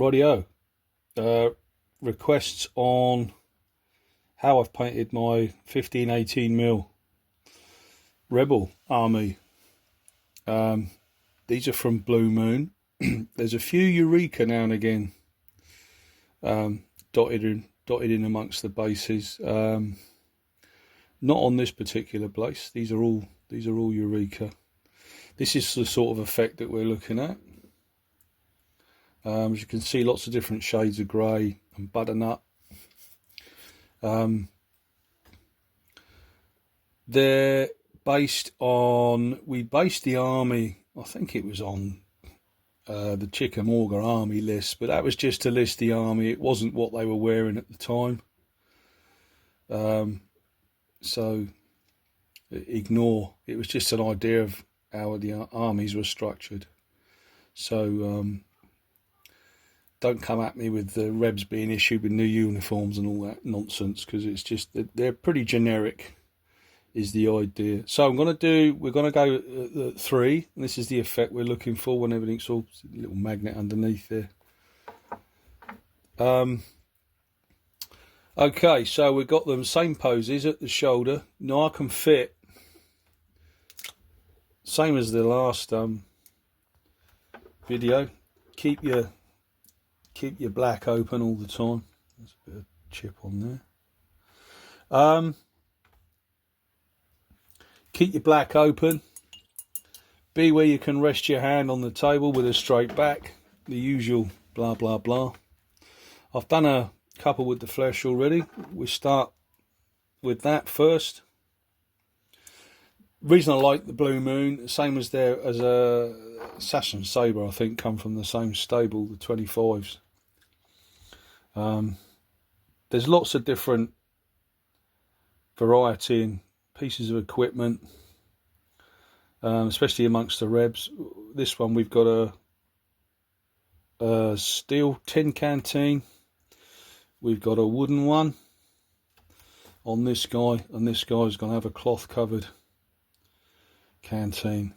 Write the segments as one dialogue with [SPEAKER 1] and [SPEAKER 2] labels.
[SPEAKER 1] Rightio. Requests on how I've painted my 15-18mm Rebel Army. These are from Blue Moon. There's a few Eureka now and again, dotted in amongst the bases. Not on this particular base. These are all Eureka. This is the sort of effect that we're looking at. As you can see, lots of different shades of grey and butternut. They're based on, we based the army, I think it was on the Chickamauga army list, but that was just to list the army. It wasn't what they were wearing at the time. So ignore, it was just an idea of how the armies were structured. So don't come at me with the Rebs being issued with new uniforms and all that nonsense, because it's just, they're pretty generic is the idea. So we're going to go at 3, and this is the effect we're looking for when everything's all, a little magnet underneath there. Okay, so we've got them same poses at the shoulder. Now I can fit, same as the last video, keep your black open all the time. There's a bit of chip on there. Keep your black open. Be where you can rest your hand on the table with a straight back. The usual blah blah blah. I've done a couple with the flesh already. We start with that first. Reason I like the Blue Moon, same as there as a Assassin Sabre, I think, come from the same stable, the 25s. There's lots of different variety in pieces of equipment, especially amongst the Rebs. This one we've got a steel tin canteen. We've got a wooden one on this guy, and this guy's going to have a cloth covered canteen.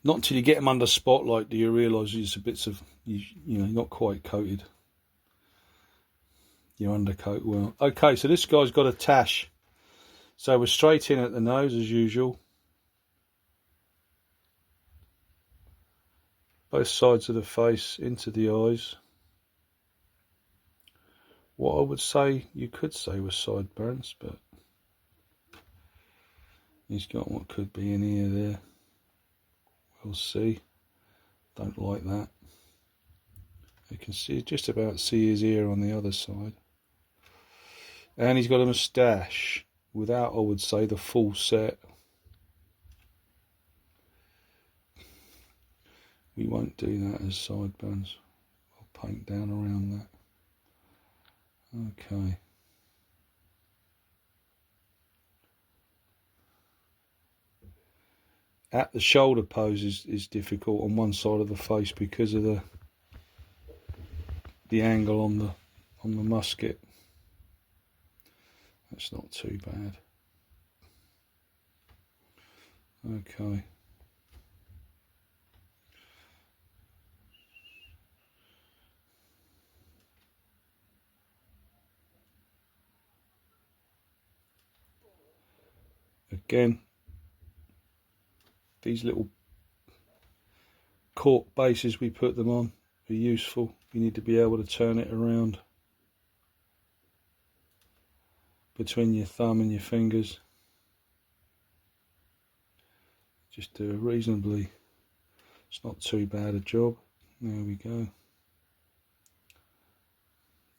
[SPEAKER 1] Not until you get them under spotlight do you realise it's a bits of, you know, not quite coated your undercoat well. Okay, so this guy's got a tash. So we're straight in at the nose as usual. Both sides of the face into the eyes. What I would say, you could say were sideburns, but he's got what could be an ear there. We'll see. Don't like that. You can see, just about see his ear on the other side. And he's got a moustache without, I would say, the full set. We won't do that as sideburns. I'll paint down around that. Okay. At the shoulder pose is difficult on one side of the face because of the angle on the musket. That's not too bad. Okay. Again, these little cork bases we put them on are useful. You need to be able to turn it around between your thumb and your fingers. Just do a reasonably, it's not too bad a job. There we go.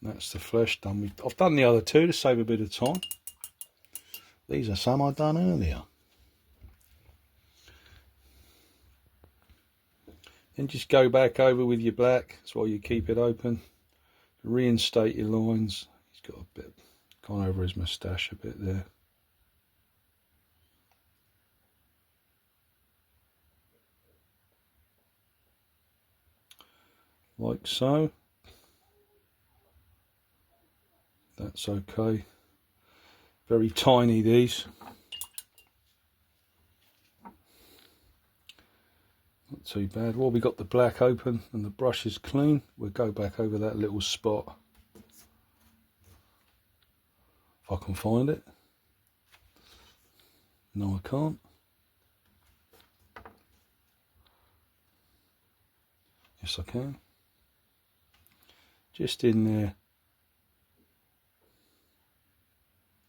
[SPEAKER 1] That's the flesh done. I've done the other two to save a bit of time. These are some I've done earlier. Then just go back over with your black. That's why you keep it open. Reinstate your lines. He's got a bit gone over his moustache a bit there. Like so. That's okay. Very tiny, these. Not Not too bad. Well, we got the black open and the brush is clean. We'll go back over that little spot. If I can find it. No, I can't. Yes, I can. Just in there.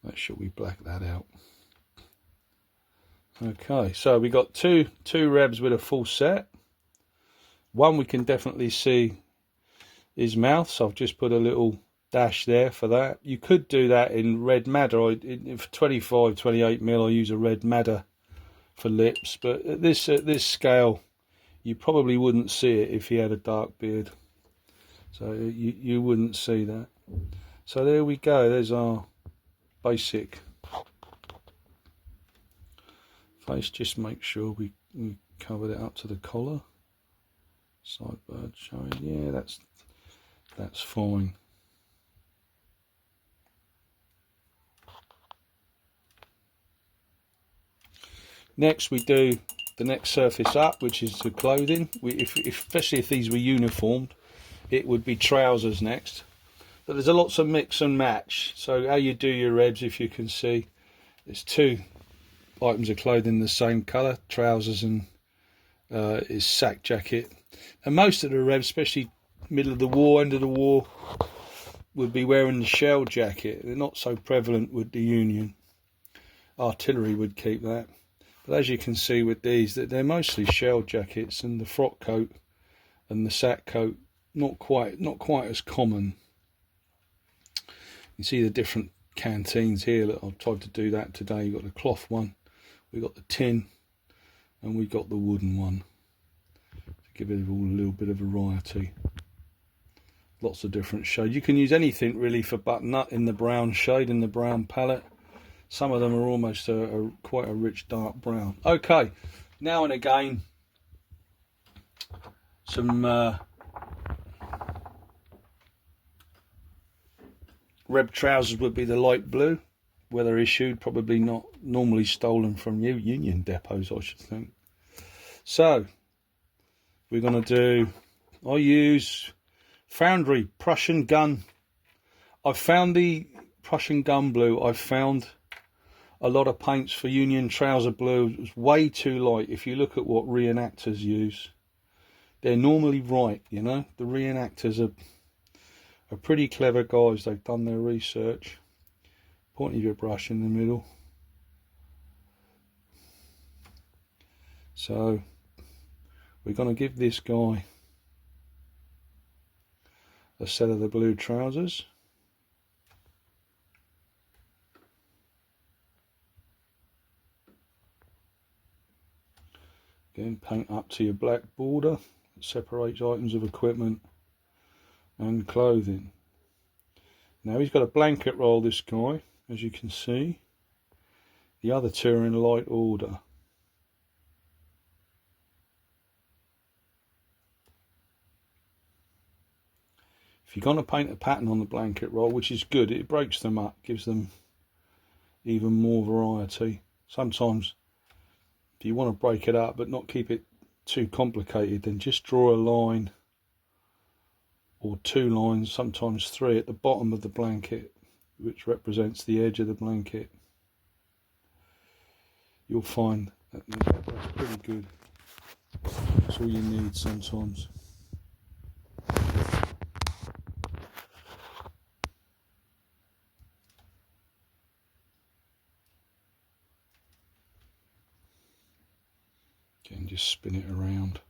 [SPEAKER 1] Make sure we black that out. Okay, so we got two rebs with a full set. One we can definitely see his mouth, so I've just put a little dash there for that. You could do that in red madder. For 25, 28mm, I use a red madder for lips, but at this scale, you probably wouldn't see it if he had a dark beard. So you wouldn't see that. So there we go. There's our basic face. Just make sure we covered it up to the collar. Sidebird showing. Yeah, that's fine. Next we do the next surface up, which is the clothing. Especially if these were uniformed, it would be trousers next. But there's a lots of mix and match. So how you do your rebs, if you can see, there's two items of clothing the same colour, trousers and his sack jacket. And most of the rebs, especially middle of the war, end of the war, would be wearing the shell jacket. They're not so prevalent with the Union. Artillery would keep that. But as you can see with these, that they're mostly shell jackets, and the frock coat and the sack coat not quite as common. You see the different canteens here. Look, I've tried to do that today. You've got the cloth one, we've got the tin, and we've got the wooden one. To give it all a little bit of variety. Lots of different shades. You can use anything really for butternut in the brown shade, in the brown palette. Some of them are almost quite a rich dark brown. Okay, now and again, some reb trousers would be the light blue, weather issued, probably not normally stolen from Union depots, I should think. So we're going to do, I use Foundry Prussian gun. I've found the Prussian gun blue, I've found a lot of paints for Union trouser blue. It's way too light. If you look at what reenactors use, they're normally right, you know. The reenactors are pretty clever guys. They've done their research. Point of your brush in the middle. So we're going to give this guy a set of the blue trousers. Again, paint up to your black border. It separates items of equipment and clothing. Now he's got a blanket roll, this guy, as you can see. The other two are in light order. If you're going to paint a pattern on the blanket roll, which is good, it breaks them up, gives them even more variety. Sometimes if you want to break it up but not keep it too complicated, then just draw a line or two lines, sometimes three, at the bottom of the blanket, which represents the edge of the blanket. You'll find that's pretty good. That's all you need sometimes. And just spin it around.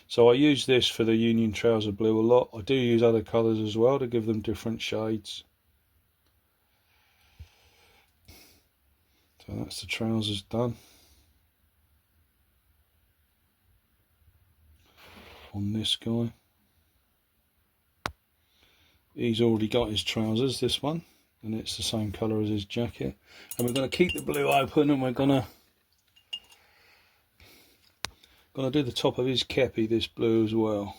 [SPEAKER 1] So I use this for the Union trouser blue a lot. I do use other colours as well to give them different shades. So that's the trousers done. On this guy. He's already got his trousers, this one, and it's the same colour as his jacket. And we're going to keep the blue open, and we're going to do the top of his kepi, this blue as well.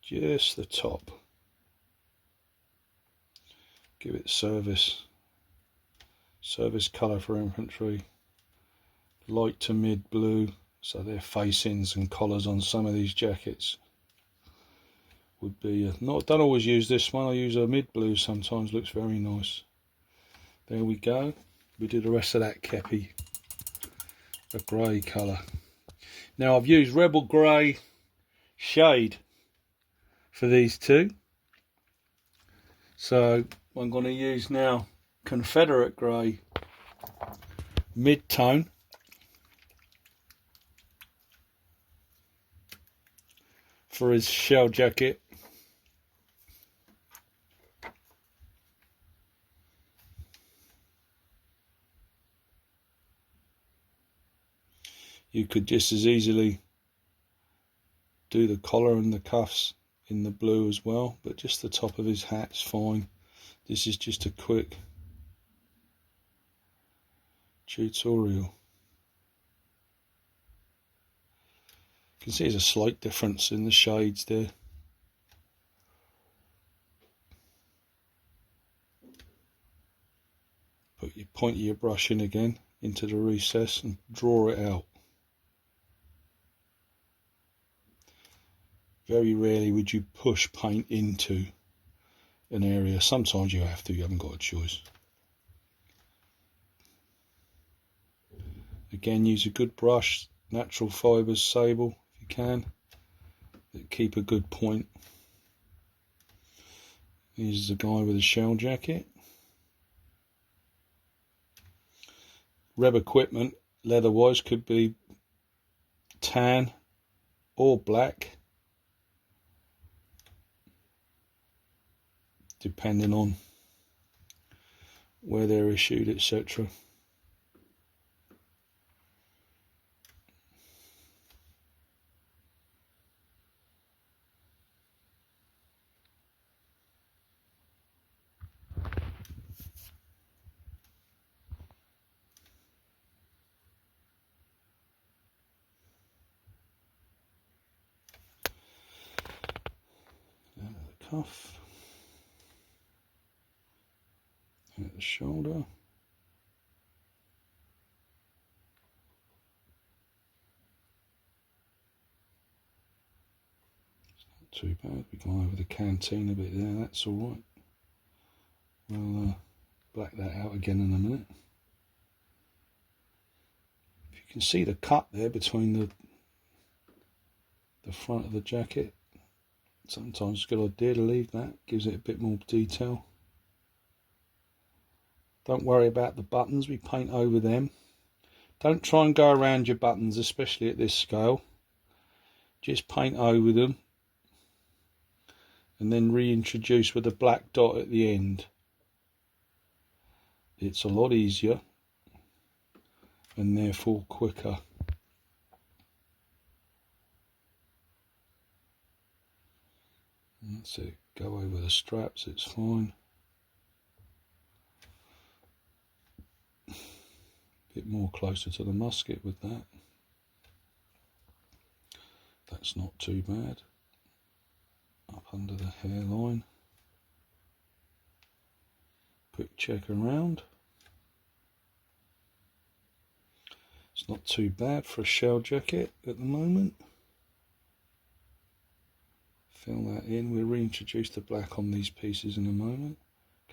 [SPEAKER 1] Just the top. give it service colour for infantry, light to mid blue, so their facings and collars on some of these jackets would be don't always use this one, I use a mid blue sometimes, looks very nice. There we go, we do the rest of that kepi a grey colour. Now I've used Rebel Grey shade for these two, so I'm going to use now Confederate Grey mid-tone for his shell jacket. You could just as easily do the collar and the cuffs in the blue as well, but just the top of his hat's fine. This is just a quick tutorial. You can see there's a slight difference in the shades there. Put your point of your brush in again into the recess and draw it out. Very rarely would you push paint into an area. Sometimes you have to, you haven't got a choice. Again, use a good brush, natural fibres sable if you can, that keep a good point. Here's the guy with a shell jacket. Reb equipment, leather wise, could be tan or black, depending on where they're issued, etc. The cuff, at the shoulder. Too bad, we go over the canteen a bit there, that's alright. We'll black that out again in a minute. If you can see the cut there between the front of the jacket, sometimes it's a good idea to leave that, gives it a bit more detail. Don't worry about the buttons, we paint over them. Don't try and go around your buttons, especially at this scale. Just paint over them and then reintroduce with a black dot at the end. It's a lot easier and therefore quicker. That's it, go over the straps, it's fine. Bit more closer to the musket with that. That's not too bad. Up under the hairline. Quick check around. It's not too bad for a shell jacket at the moment. Fill that in. We'll reintroduce the black on these pieces in a moment.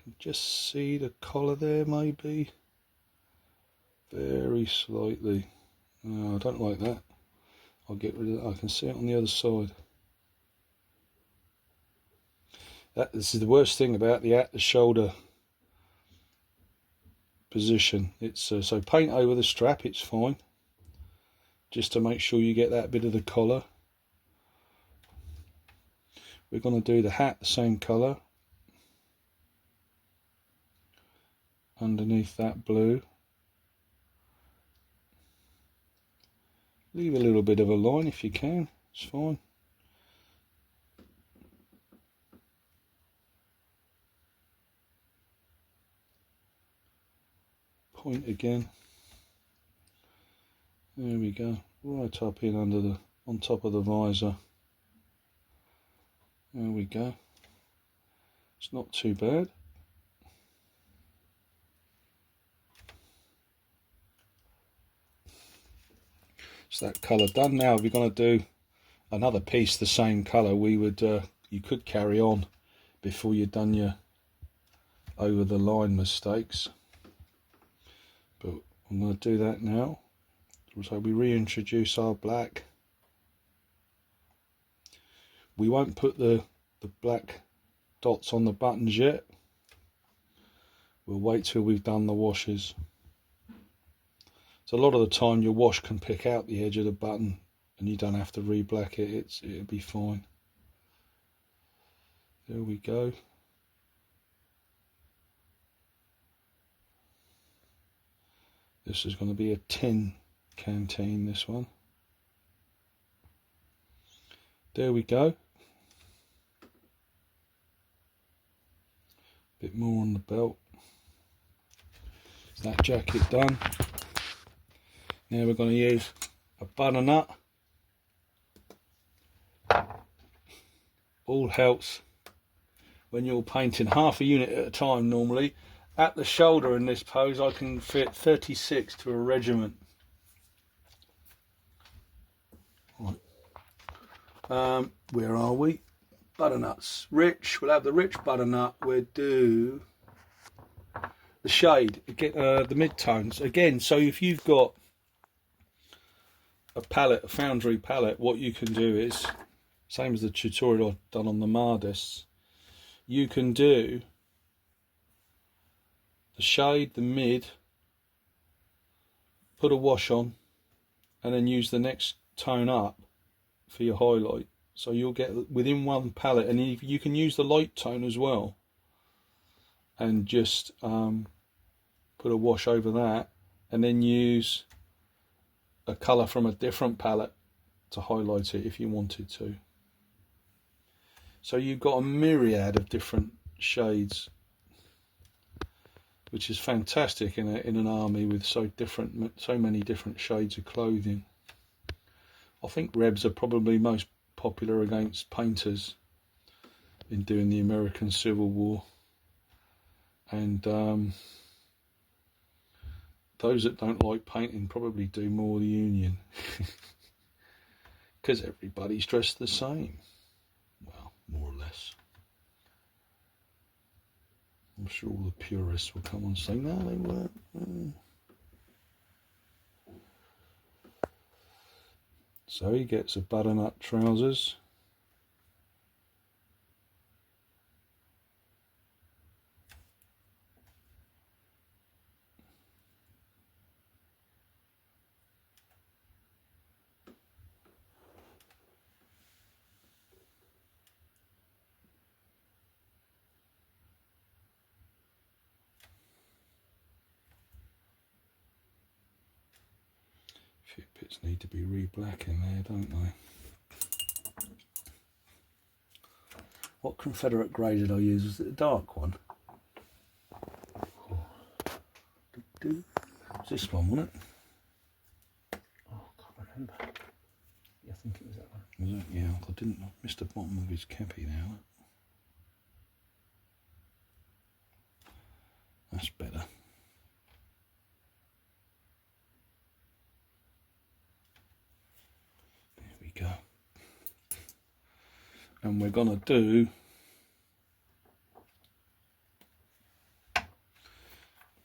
[SPEAKER 1] Can just see the collar there maybe. Very slightly. No, I don't like that. I'll get rid of that. I can see it on the other side. This is the worst thing about the at the shoulder position. It's so paint over the strap, it's fine. Just to make sure you get that bit of the collar. We're going to do the hat the same colour. Underneath that blue. Leave a little bit of a line if you can, it's fine. Point again. There we go, right up in under the, on top of the visor. There we go. It's not too bad. So that colour done. Now if you're going to do another piece the same colour, we would you could carry on before you've done your over the line mistakes, but I'm going to do that now. So we reintroduce our black. We won't put the black dots on the buttons yet. We'll wait till we've done the washes. So a lot of the time your wash can pick out the edge of the button and you don't have to re-black it. It'll be fine. There we go. This is going to be a tin canteen, this one. There we go. Bit more on the belt. That jacket done. Now we're going to use a butternut. All helps when you're painting half a unit at a time normally. At the shoulder in this pose I can fit 36 to a regiment. Right. Where are we? Butternuts. Rich, we'll have the rich butternut. We'll do the shade, the mid-tones. Again, so if you've got a palette, a foundry palette, what you can do is, same as the tutorial I've done on the Mardis, you can do the shade, the mid, put a wash on, and then use the next tone up for your highlight. So you'll get within one palette, and you can use the light tone as well, and just put a wash over that, and then use a colour from a different palette to highlight it if you wanted to. So you've got a myriad of different shades, which is fantastic in an army with so many different shades of clothing. I think Rebs are probably most popular against painters in doing the American Civil War, and those that don't like painting probably do more the Union, because everybody's dressed the same, well, more or less. I'm sure all the purists will come and say, no, they weren't. So he gets a butternut trousers. A few bits need to be re-black in there, don't they? What Confederate grey did I use? Was it the dark one? It's this one, wasn't it?
[SPEAKER 2] Oh, I can't remember. Yeah, I think it was that one.
[SPEAKER 1] Was it? Yeah, I missed the bottom of his cappy now. That's better. There we go. And we're going to do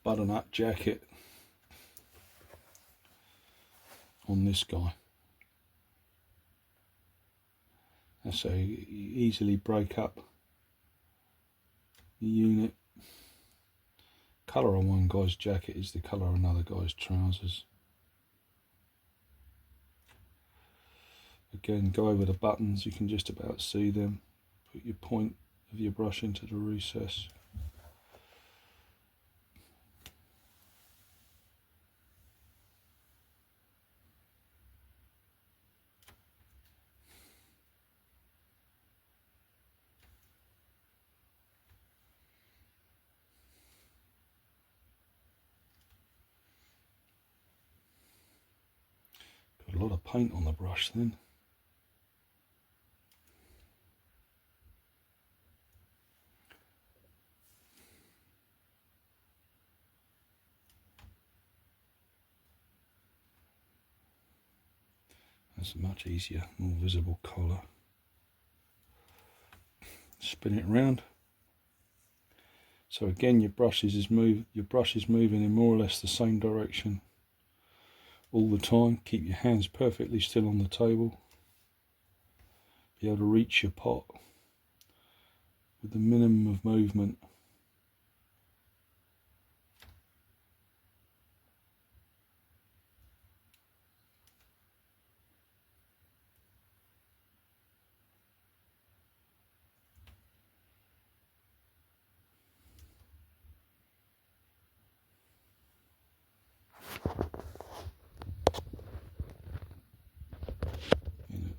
[SPEAKER 1] butternut jacket on this guy. That's how you easily break up the unit. Colour on one guy's jacket is the colour of another guy's trousers. Again, go over the buttons, you can just about see them. Put your point of your brush into the recess. Got a lot of paint on the brush then. That's a much easier, more visible collar. Spin it around. So again, your brush is moving in more or less the same direction all the time. Keep your hands perfectly still on the table. Be able to reach your pot with the minimum of movement.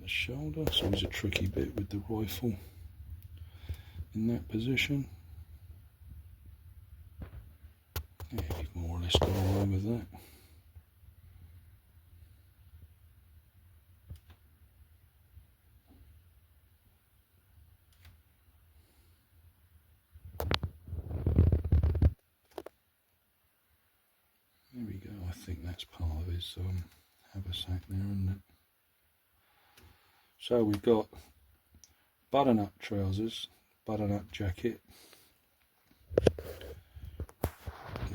[SPEAKER 1] Shoulder, it's always a tricky bit with the rifle in that position. Yeah, you've more or less got away with that. There we go, I think that's part of his haversack there, isn't it? So we've got button-up trousers, button-up jacket,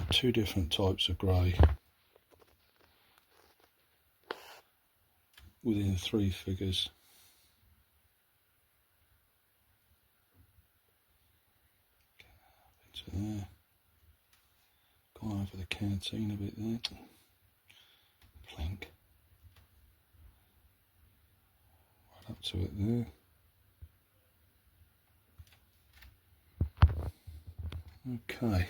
[SPEAKER 1] two different types of grey within 3 figures. Into there, gone over the canteen a bit there, plank, right up to it there. Okay,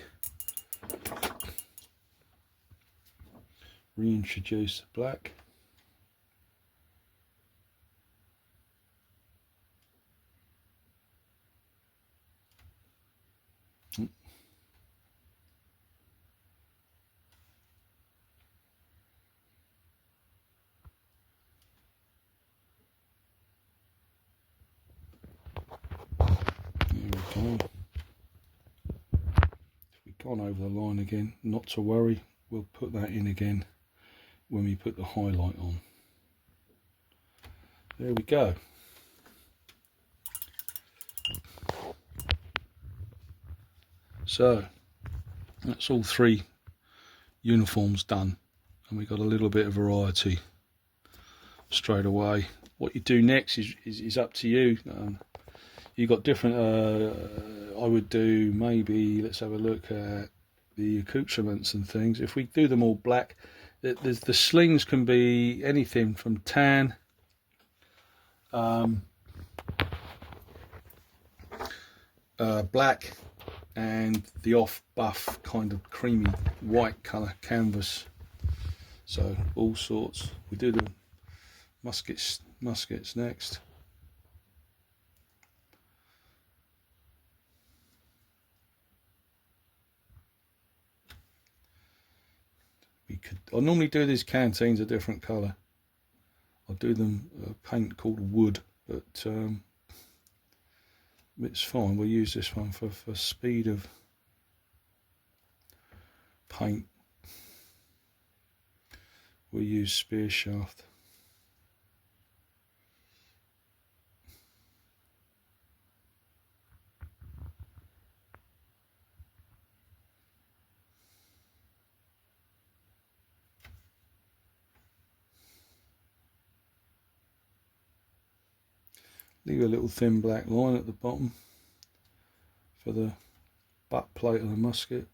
[SPEAKER 1] reintroduce the black. There we go. Gone over the line again, not to worry, we'll put that in again when we put the highlight on. There we go. So that's all 3 uniforms done, and we got a little bit of variety straight away. What you do next is up to you. You got different, I would do maybe, let's have a look at the accoutrements and things. If we do them all black, the slings can be anything from tan, black, and the off buff kind of creamy white colour canvas. So all sorts. We do the muskets next. I normally do these canteens a different colour. I do them a paint called wood, but it's fine. We'll use this one for speed of paint. We'll use spear shaft. Leave a little thin black line at the bottom for the butt plate of the musket.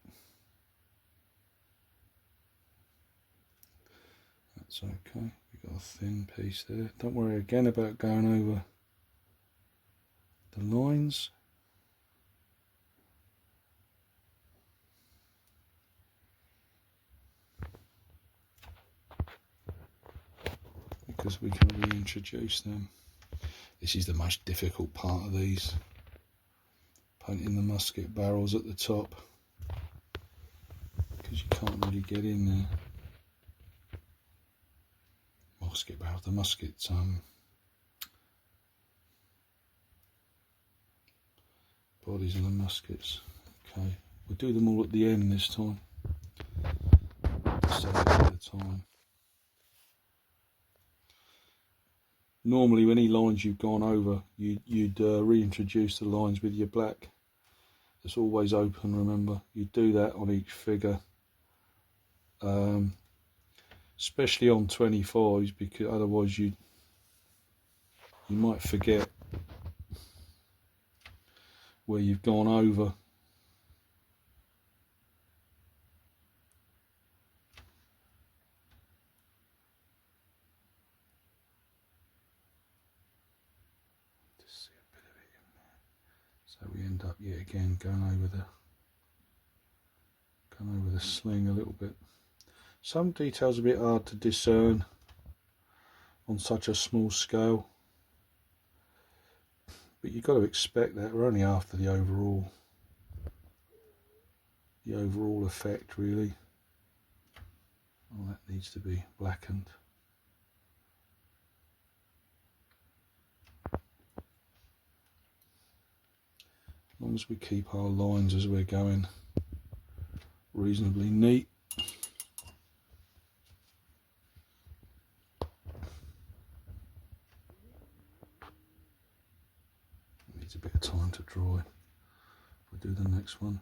[SPEAKER 1] That's okay, we've got a thin piece there. Don't worry again about going over the lines. Because we can reintroduce them. This is the most difficult part of these. Painting the musket barrels at the top, because you can't really get in there. Musket barrel, the muskets, bodies of the muskets. Okay, we'll do them all at the end this time. Save a bit of time. Normally any lines you've gone over, you'd reintroduce the lines with your black. It's always open, remember. You do that on each figure, especially on 25s, because otherwise you might forget where you've gone over. Just see a bit of it in there. So we end up yet again going over the sling a little bit. Some details are a bit hard to discern on such a small scale, but you've got to expect that. We're only after the overall effect, really. Oh, that needs to be blackened. As long as we keep our lines as we're going reasonably neat. Needs a bit of time to dry. We'll do the next one.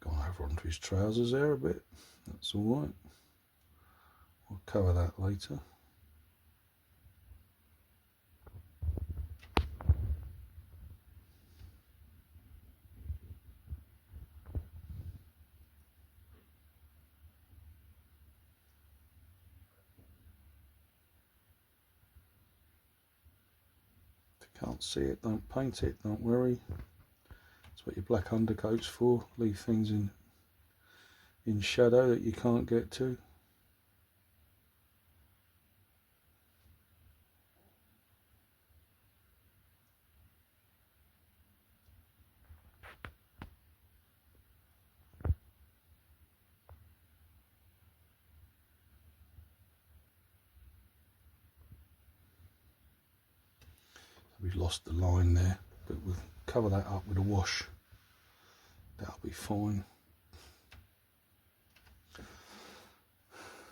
[SPEAKER 1] Gone over onto his trousers there a bit. That's all right. We'll cover that later. If you can't see it, don't paint it, don't worry. That's what your black undercoat's for. Leave things in shadow that you can't get to. We've lost the line there, but we'll cover that up with a wash. That'll be fine.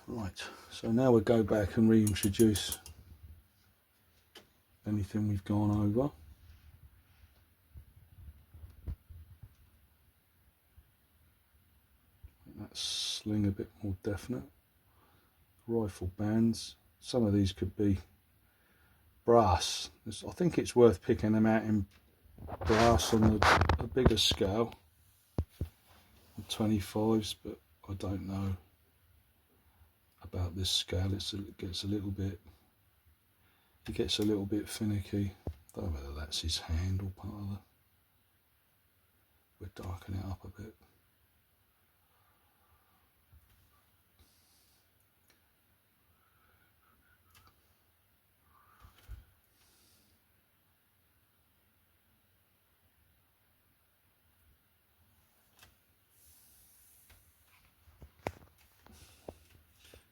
[SPEAKER 1] Right, so now we'll go back and reintroduce anything we've gone over. Make that sling a bit more definite. Rifle bands. Some of these could be brass. I think it's worth picking them out in brass on a bigger scale, the 25s, but I don't know about this scale. It gets a little bit finicky. I don't know whether that's his hand or part of the. We're darkening it up a bit.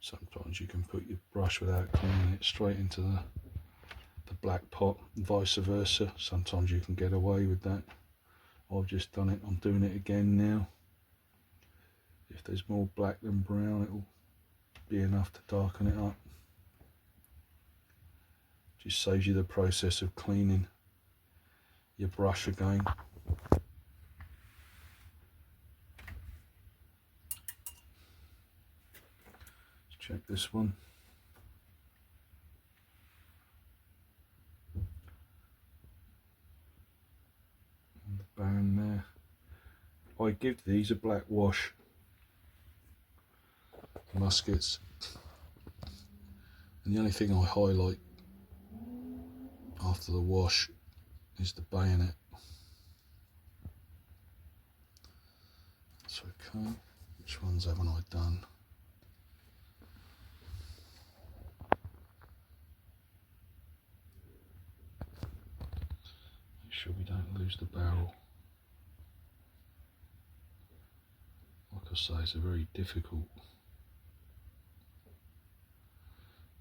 [SPEAKER 1] Sometimes you can put your brush without cleaning it straight into the black pot, and vice versa. Sometimes you can get away with that. I've just done it. I'm doing it again now. If there's more black than brown, it'll be enough to darken it up. Just saves you the process of cleaning your brush again. Let's check this one. And the band there. I give these a black wash. Muskets. And the only thing I highlight after the wash is the bayonet. That's okay. Which ones haven't I done? Make sure we don't lose the barrel. Like I say, it's a very difficult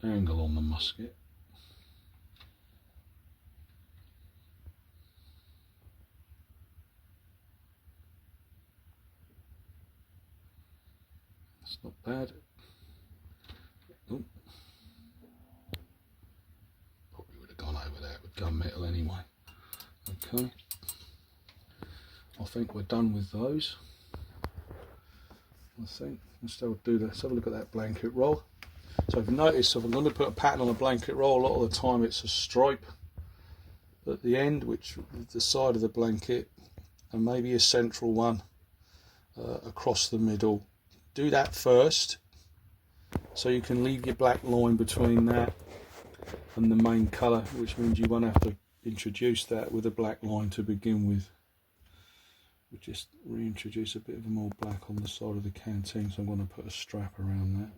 [SPEAKER 1] angle on the musket. It's not bad. Oh. Probably would have gone over there with gunmetal anyway. Okay. I think we're done with those. I think let's have a look at that blanket roll. So if you notice, if I'm going to put a pattern on a blanket roll, a lot of the time it's a stripe at the end, which is the side of the blanket, and maybe a central one across the middle. Do that first, so you can leave your black line between that and the main colour, which means you won't have to introduce that with a black line to begin with. We just reintroduce a bit of more black on the side of the canteen, so I'm going to put a strap around that.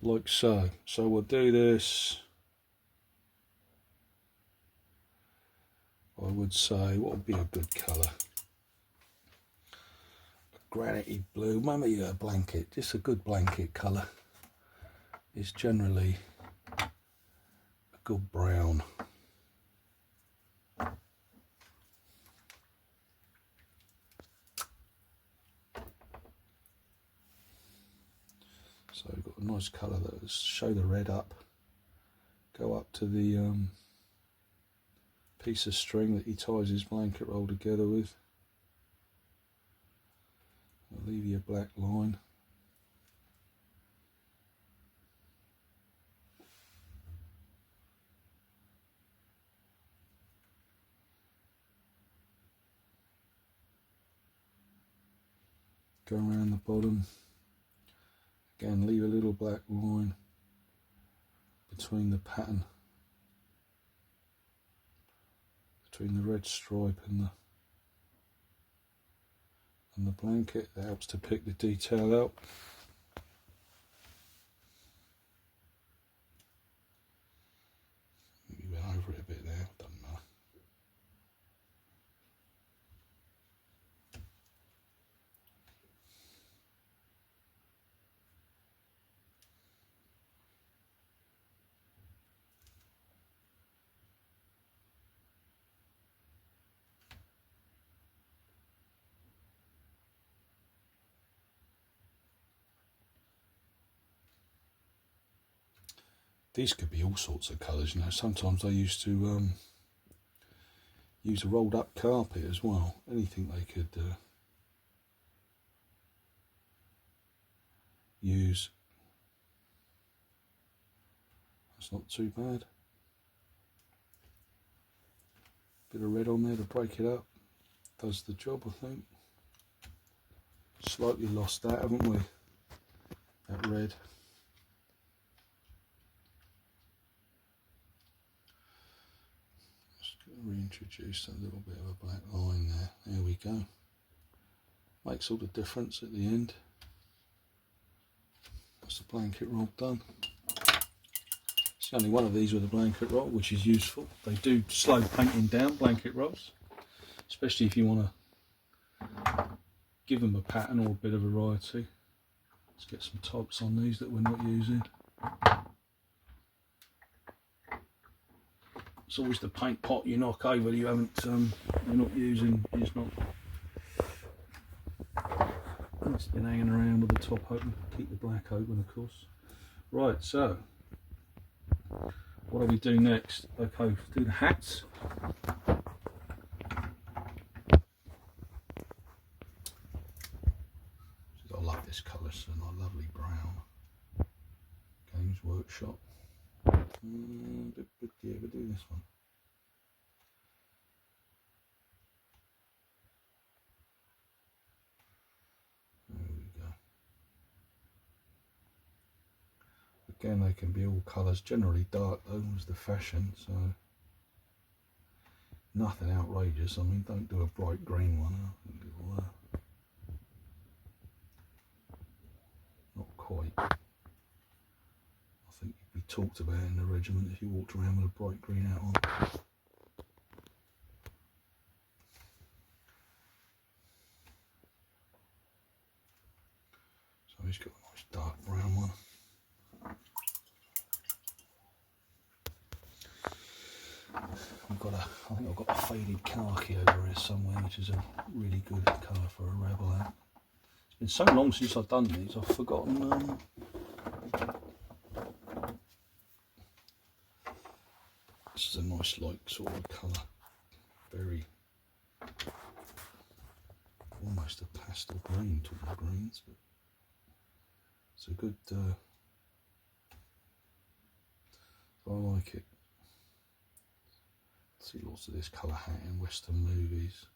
[SPEAKER 1] Like so. So we'll do this, I would say, what would be a good colour? A granity blue, maybe a blanket, just a good blanket colour is generally a good brown. So we've got a nice colour that will show the red up, go up to the piece of string that he ties his blanket roll together with. I'll leave you a black line. Go around the bottom. Again, leave a little black line between the pattern, between the red stripe and the blanket. That helps to pick the detail out. We went over it a bit there, doesn't matter. These could be all sorts of colours, you know. Sometimes I used to use a rolled up carpet as well. Anything they could use. That's not too bad. Bit of red on there to break it up. Does the job, I think. Slightly lost that, haven't we? That red. Reintroduce a little bit of a black line there. There we go. Makes all the difference at the end. That's the blanket roll done. It's only one of these with a blanket roll, which is useful. They do slow painting down, blanket rolls, especially if you want to give them a pattern or a bit of variety. Let's get some tops on these that we're not using. It's always the paint pot you knock over that you haven't, you're not using. It's not. It's been hanging around with the top open. Keep the black open, of course. Right, so what do we do next? Okay, let's do the hats. I love this colour, so a lovely brown. Games Workshop. Yeah, we'll do this one. There we go. Again, they can be all colours, generally dark though was the fashion, so nothing outrageous. I mean, don't do a bright green one. Not quite. I think you'd be talked about in the regiment if you walked around with a bright green hat on. So he's got a nice dark brown one. I think I've got a faded khaki over here somewhere, which is a really good colour for a rebel hat. It's been so long since I've done these, I've forgotten. This is a nice light sort of colour, very almost a pastel green, talking greens, but it's a good. I like it. See lots of this colour hat in Western movies.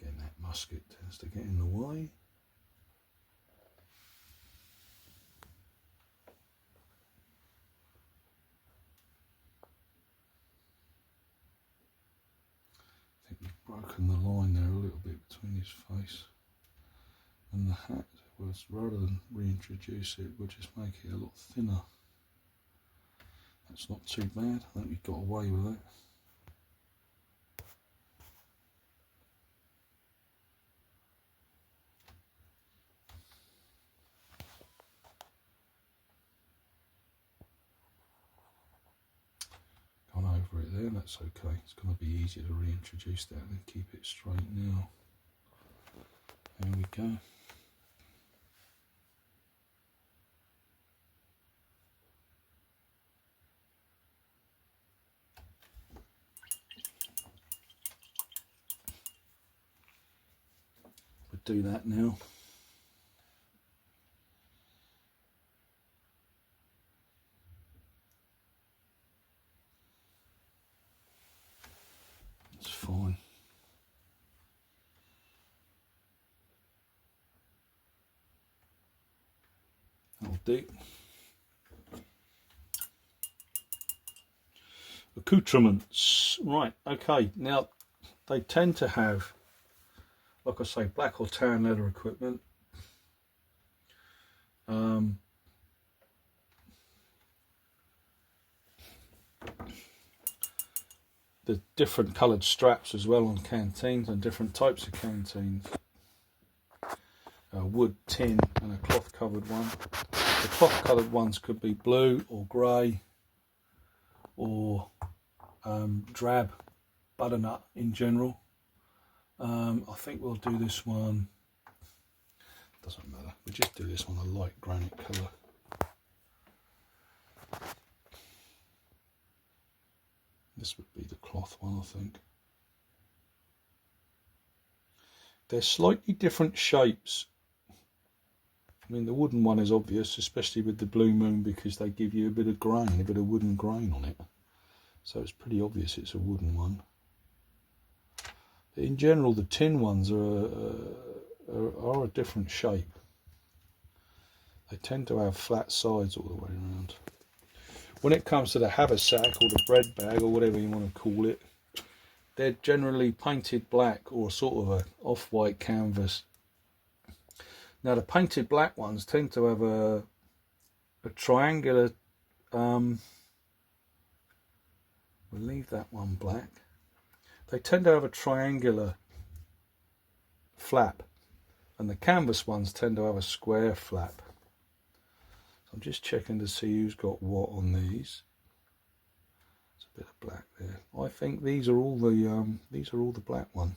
[SPEAKER 1] Again, that musket tends to get in the way. I think we've broken the line there a little bit between his face and the hat. Was rather than reintroduce it, we'll just make it a lot thinner. That's not too bad. I think we got away with it. Gone over it there, that's okay. It's going to be easier to reintroduce that and keep it straight now. There we go. We'll do that now. It's fine. That'll do. Accoutrements. Right, okay. Now, they tend to have, like I say, black or tan leather equipment. The different coloured straps as well on canteens and different types of canteens. Wood, tin and a cloth covered one. The cloth coloured ones could be blue or grey or drab butternut in general. I think we'll do this one, doesn't matter, we'll just do this one a light granite colour. This would be the cloth one, I think. They're slightly different shapes. I mean, the wooden one is obvious, especially with the Blue Moon, because they give you a bit of grain, a bit of wooden grain on it. So it's pretty obvious it's a wooden one. But in general, the tin ones are a different shape. They tend to have flat sides all the way around. When it comes to the haversack or the bread bag or whatever you want to call it, they're generally painted black or sort of a off-white canvas. Now the painted black ones tend to have a triangular, we'll leave that one black. They tend to have a triangular flap, and the canvas ones tend to have a square flap. So I'm just checking to see who's got what on these. There's a bit of black there. I think these are all the black one.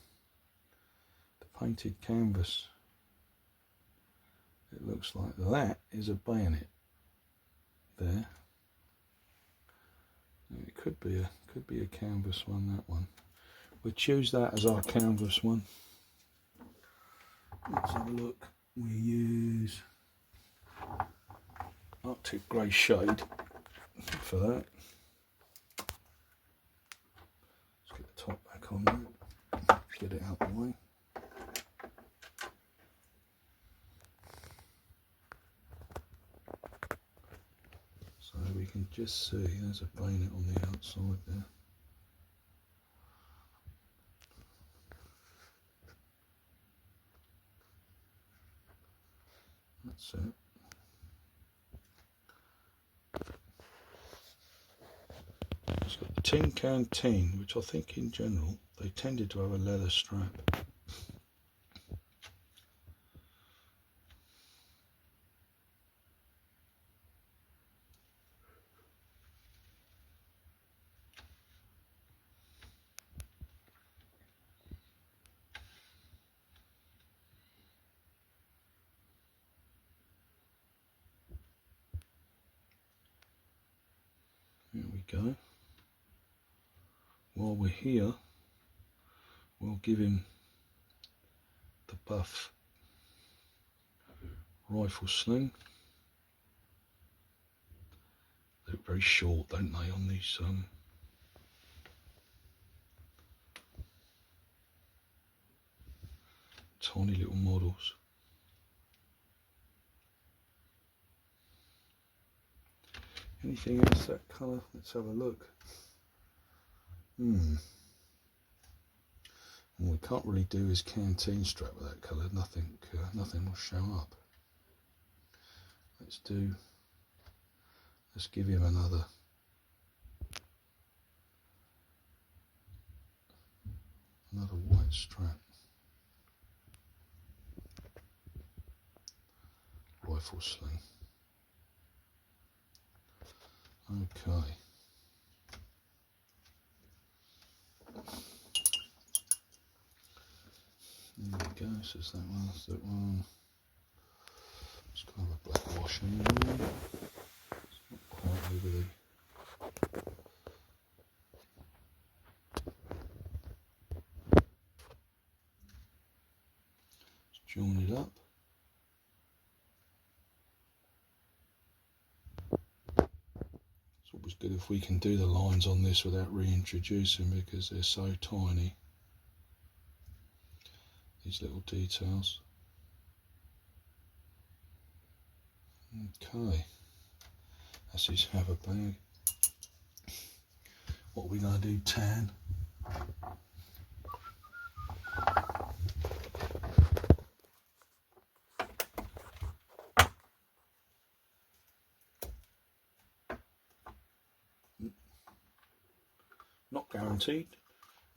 [SPEAKER 1] The painted canvas. It looks like that is a bayonet there. It could be a canvas one, that one. We'll choose that as our canvas one. Let's have a look. We use Arctic grey shade for that. Let's get the top back on there. Get it out of the way. So we can just see there's a bayonet on the outside there. That's it. It's got the tin canteen, which I think in general they tended to have a leather strap. There we go. While we're here, we'll give him the buff rifle sling. They look very short, don't they, on these tiny little models. Anything else that colour? Let's have a look. Well, we can't really do his canteen strap with that colour. Nothing will show up. Let's give him another white strap. Rifle sling. Okay. There we go, so it's that one, that's that one. It's kind of a black wash anyway. It's not quite overly. Let's join it up. It's always good if we can do the lines on this without reintroducing because they're so tiny. These little details. Okay, that's his haver bag. What are we going to do? Tan. Not guaranteed.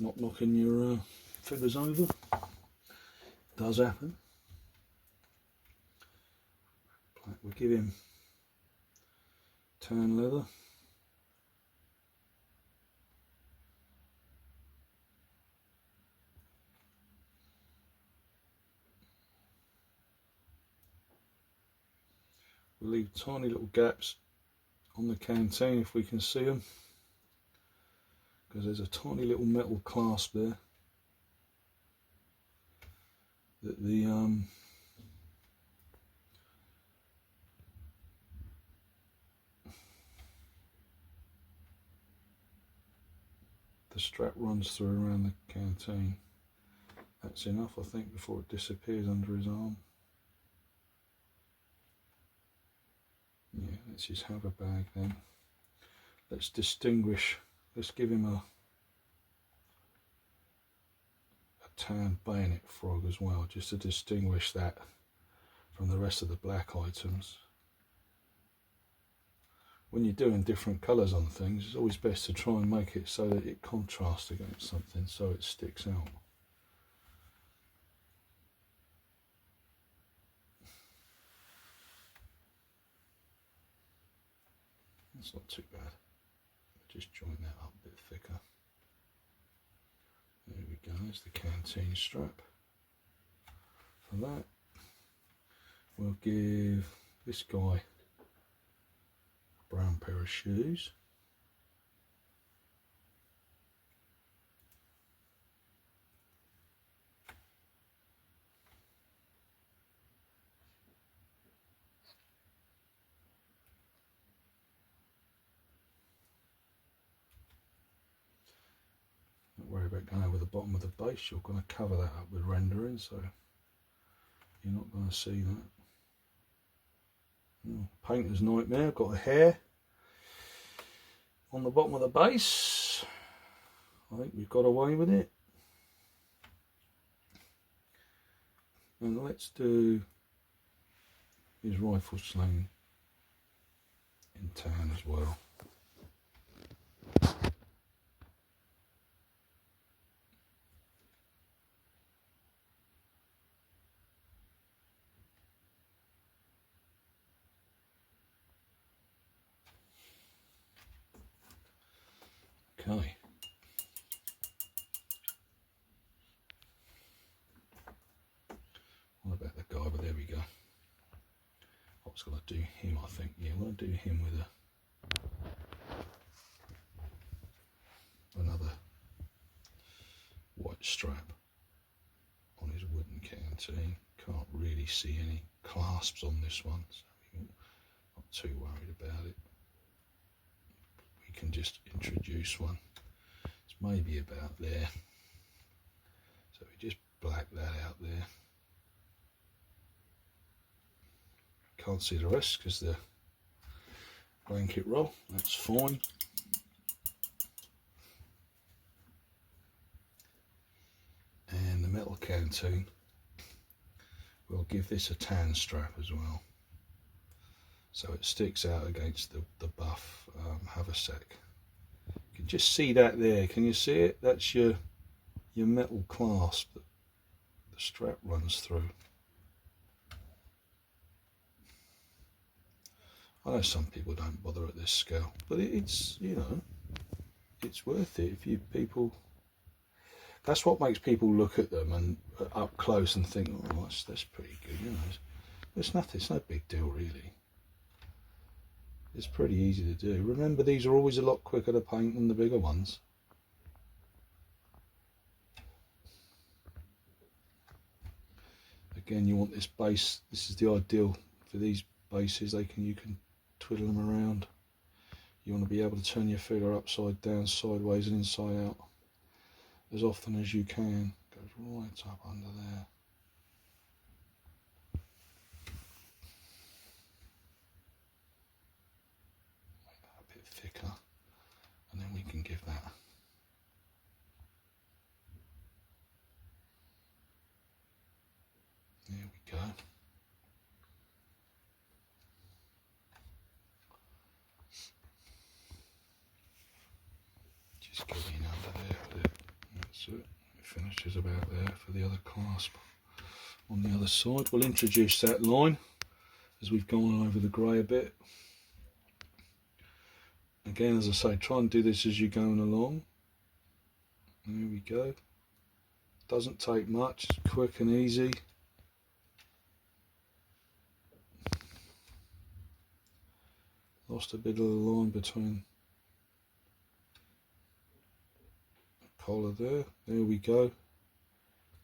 [SPEAKER 1] Not knocking your figures over. Does happen. We'll give him tan leather. We'll leave tiny little gaps on the canteen if we can see them, because there's a tiny little metal clasp there that the strap runs through around the canteen. That's enough, I think, before it disappears under his arm. Yeah, that's his haver bag then. Let's distinguish, let's give him a tan bayonet frog as well, just to distinguish that from the rest of the black items. When you're doing different colours on things, it's always best to try and make it so that it contrasts against something, so it sticks out. That's not too bad. Just join that up a bit thicker. There we go, there's the canteen strap. For that, we'll give this guy a brown pair of shoes. Don't worry about going over the bottom of the base, you're going to cover that up with rendering, so you're not going to see that. Oh, painter's nightmare, got a hair on the bottom of the base. I think we've got away with it. And let's do his rifle sling in tan as well. Okay. What about the guy? But there we go. I was going to do him, I think. Yeah, I'm going to do him with another white strap on his wooden canteen. Can't really see any clasps on this one, so we're not too worried about it. We can just introduce one. It's maybe about there. So we just black that out there. Can't see the rest because the blanket roll, that's fine. And the metal canteen, we'll give this a tan strap as well, so it sticks out against the buff. Have a sec. You can just see that there. Can you see it? That's your metal clasp that the strap runs through. I know some people don't bother at this scale, but it's, you know, it's worth it if you people. That's what makes people look at them and up close and think, oh, that's pretty good. You know, it's nothing. It's no big deal really. It's pretty easy to do. Remember, these are always a lot quicker to paint than the bigger ones. Again, you want this base. This is the ideal for these bases. You can twiddle them around. You want to be able to turn your figure upside down, sideways and inside out as often as you can. Goes right up under there. Make that a bit thicker, and then we can give that there we go. Just get in under there with it. That's it. It finishes about there for the other clasp. On the other side, we'll introduce that line as we've gone over the grey a bit. Again, as I say, try and do this as you're going along. There we go. Doesn't take much, it's quick and easy. Lost a bit of the line between the collar there. There we go.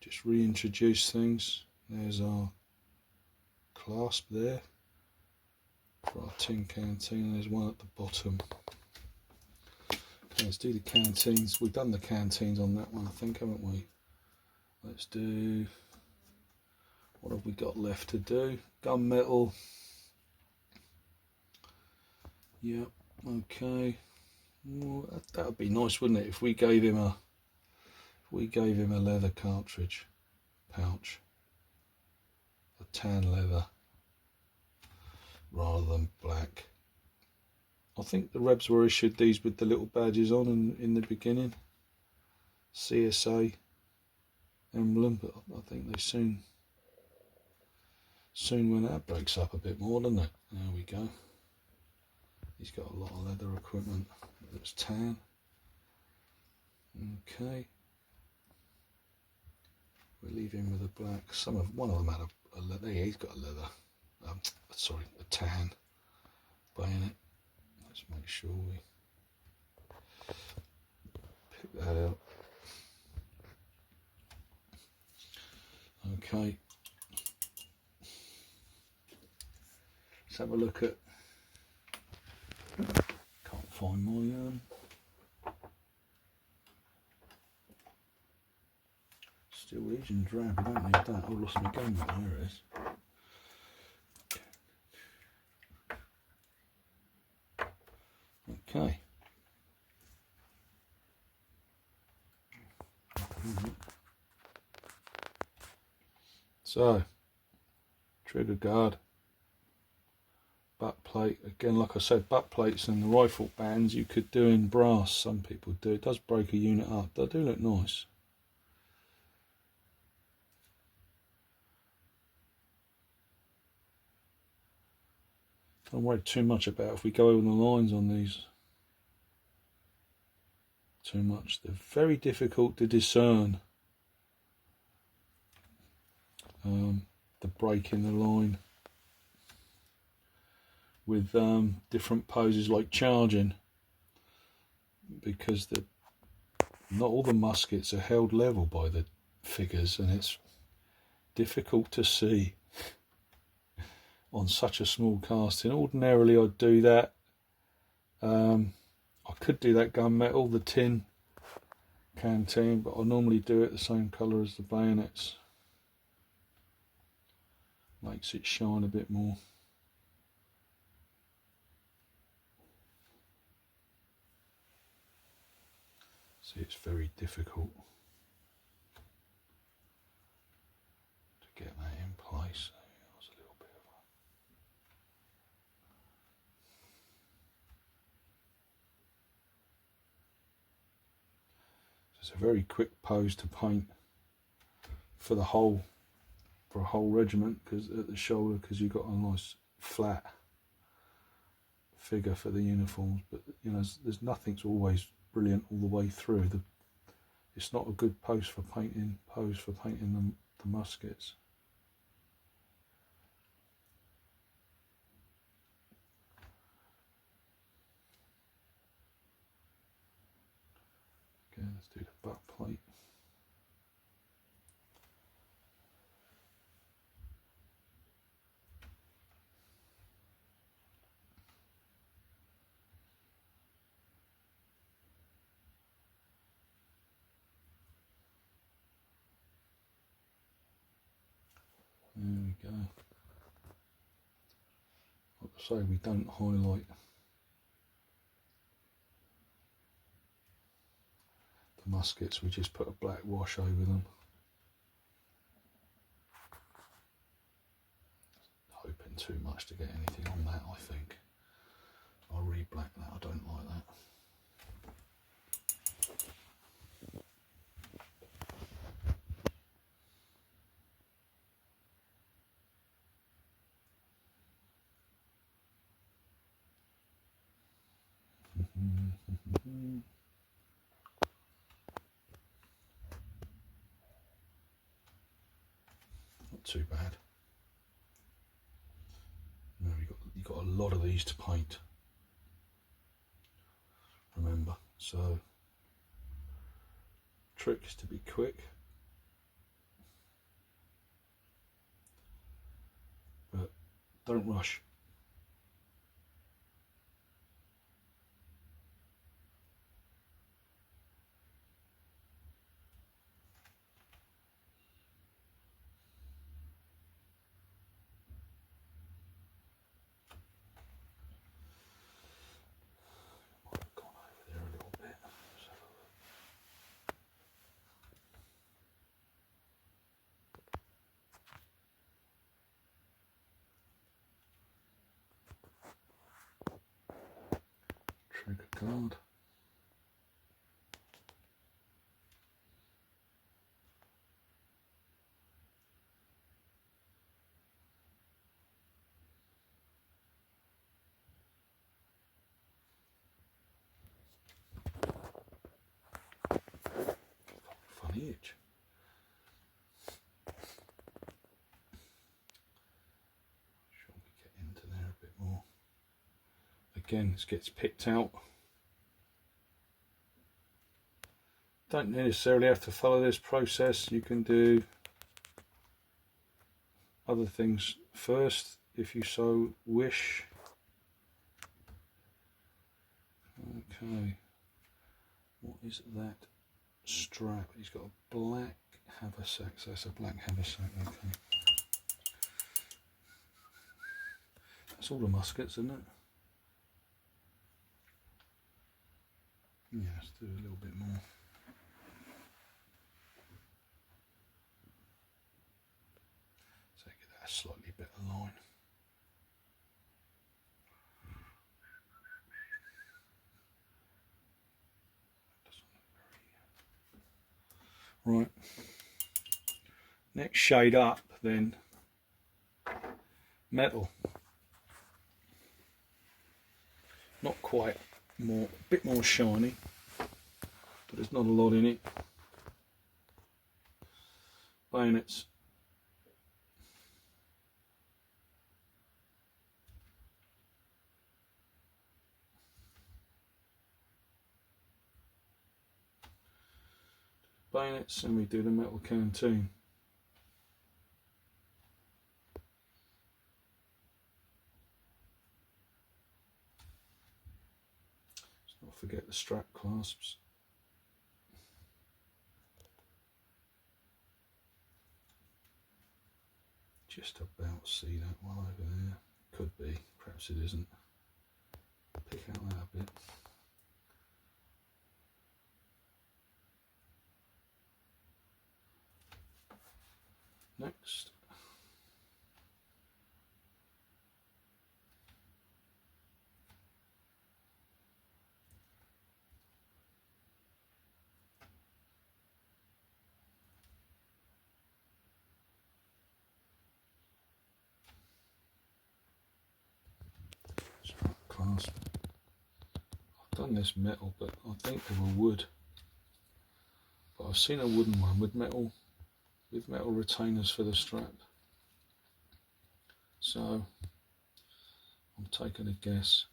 [SPEAKER 1] Just reintroduce things. There's our clasp there for our tin canteen. There's one at the bottom. Okay, let's do the canteens. We've done the canteens on that one, I think, haven't we? Let's do, what have we got left to do? Gunmetal. Yep, okay. Well, that would be nice, wouldn't it, if we gave him a leather cartridge pouch, a tan leather rather than black. I think the Rebs were issued these with the little badges on in the beginning, CSA emblem, but I think they soon when that breaks up a bit more, doesn't it? There we go. He's got a lot of leather equipment that's tan. Okay. We'll leave him with a black. One of them had a leather. Yeah, he's got a leather. Sorry, a tan bayonet. Let's make sure we pick that out. Okay. Let's have a look at. Can't find my still Asian drab. I don't need that. I lost my gun. There it is. Okay. So, trigger guard, plate. Again, like I said, butt plates and the rifle bands you could do in brass. Some people do. It does break a unit up. They do look nice. Don't worry too much about if we go over the lines on these too much. They're very difficult to discern. The break in the line with different poses like charging, because not all the muskets are held level by the figures, and it's difficult to see on such a small casting. Ordinarily I'd do that. I could do that gunmetal, the tin canteen, but I normally do it the same colour as the bayonets. Makes it shine a bit more. See, it's very difficult to get that in place. That's a little bit of it's a very quick pose to paint for a whole regiment, because at the shoulder, because you've got a nice flat figure for the uniforms. But you know, there's nothing's always brilliant all the way through. It's not a good pose for painting the muskets. Okay, let's do the butt plate. There we go. Like I say, we don't highlight the muskets, we just put a black wash over them. Hoping too much to get anything on that, I think. I'll re-black that, I don't like that. Not too bad. Now you've got a lot of these to paint, remember, so trick is to be quick, but don't rush. I've gone over there a little bit. Let's have a look. Trigger guard. Funny itch. Shall we get into there a bit more? Again, this gets picked out. Don't necessarily have to follow this process. You can do other things first if you so wish. Okay, what is that strap? He's got a black haversack, so that's a black haversack. Okay, that's all the muskets, isn't it? Yeah, let's do a little bit more. So get that a slightly better line. Right, next shade up then, metal. Not quite, a bit more shiny, but there's not a lot in it. Bayonets. Bayonets, and we do the metal canteen. Let's not forget the strap clasps. Just about see that one over there. Could be, perhaps it isn't. Pick out that a bit. Next. Strap clasp. I've done this metal, but I think they were wood. But I've seen a wooden one with metal retainers for the strap. So I'm taking a guess.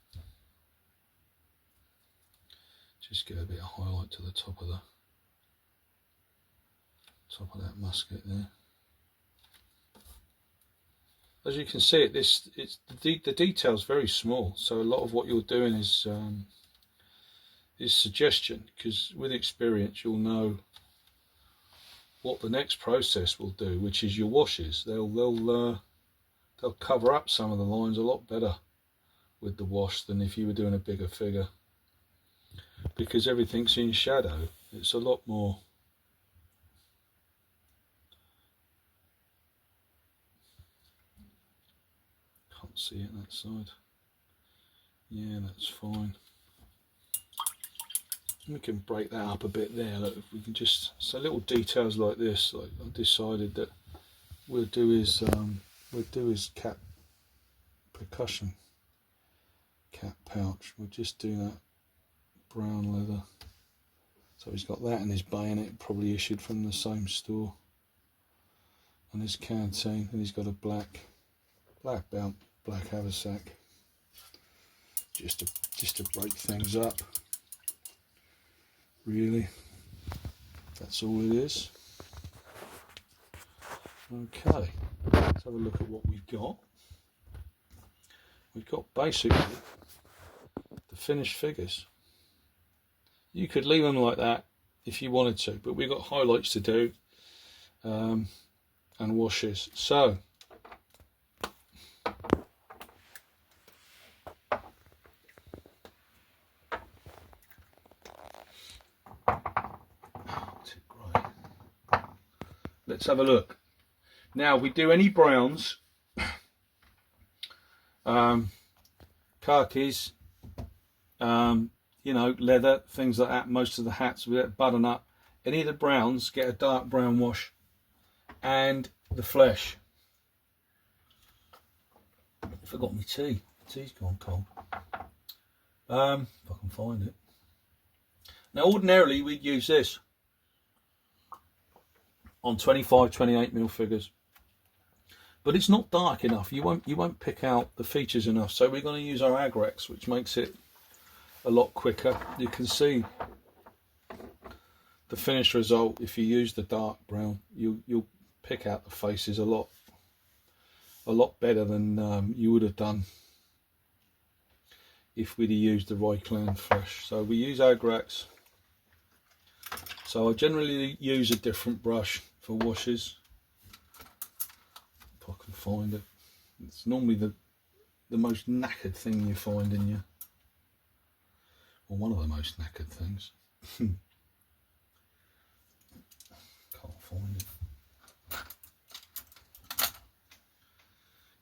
[SPEAKER 1] Just get a bit of highlight to the top of that musket there. As you can see, the detail's very small. So a lot of what you're doing is suggestion, because with experience you'll know what the next process will do, which is your washes. They'll cover up some of the lines a lot better with the wash than if you were doing a bigger figure, because everything's in shadow. It's a lot more can't see it that side. Yeah, that's fine. We can break that up a bit there. Look, if we can just, so little details like this, like I decided that we'll do is cap percussion cap pouch. We'll just do that brown leather. So he's got that in his bayonet, probably issued from the same store, on his canteen, and he's got a black belt, black haversack, just to break things up. Really, that's all it is. Okay, let's have a look at what we've got. We've got basically the finished figures. You could leave them like that if you wanted to, but we've got highlights to do and washes. So let's have a look. Now we do any browns, khakis, you know, leather, things like that. Most of the hats we let button up. Any of the browns get a dark brown wash, and the flesh. I forgot my tea. Tea's gone cold. If I can find it. Now ordinarily we'd use this on 25-28mm figures, but it's not dark enough. You won't pick out the features enough, so we're going to use our Agrex, which makes it a lot quicker. You can see the finished result. If you use the dark brown, you'll pick out the faces a lot better than you would have done if we'd have used the Ryclan Fresh. So we use Agrex. So I generally use a different brush for washes, if I can find it. It's normally the most knackered thing you find in your, or one of the most knackered things. Can't find it.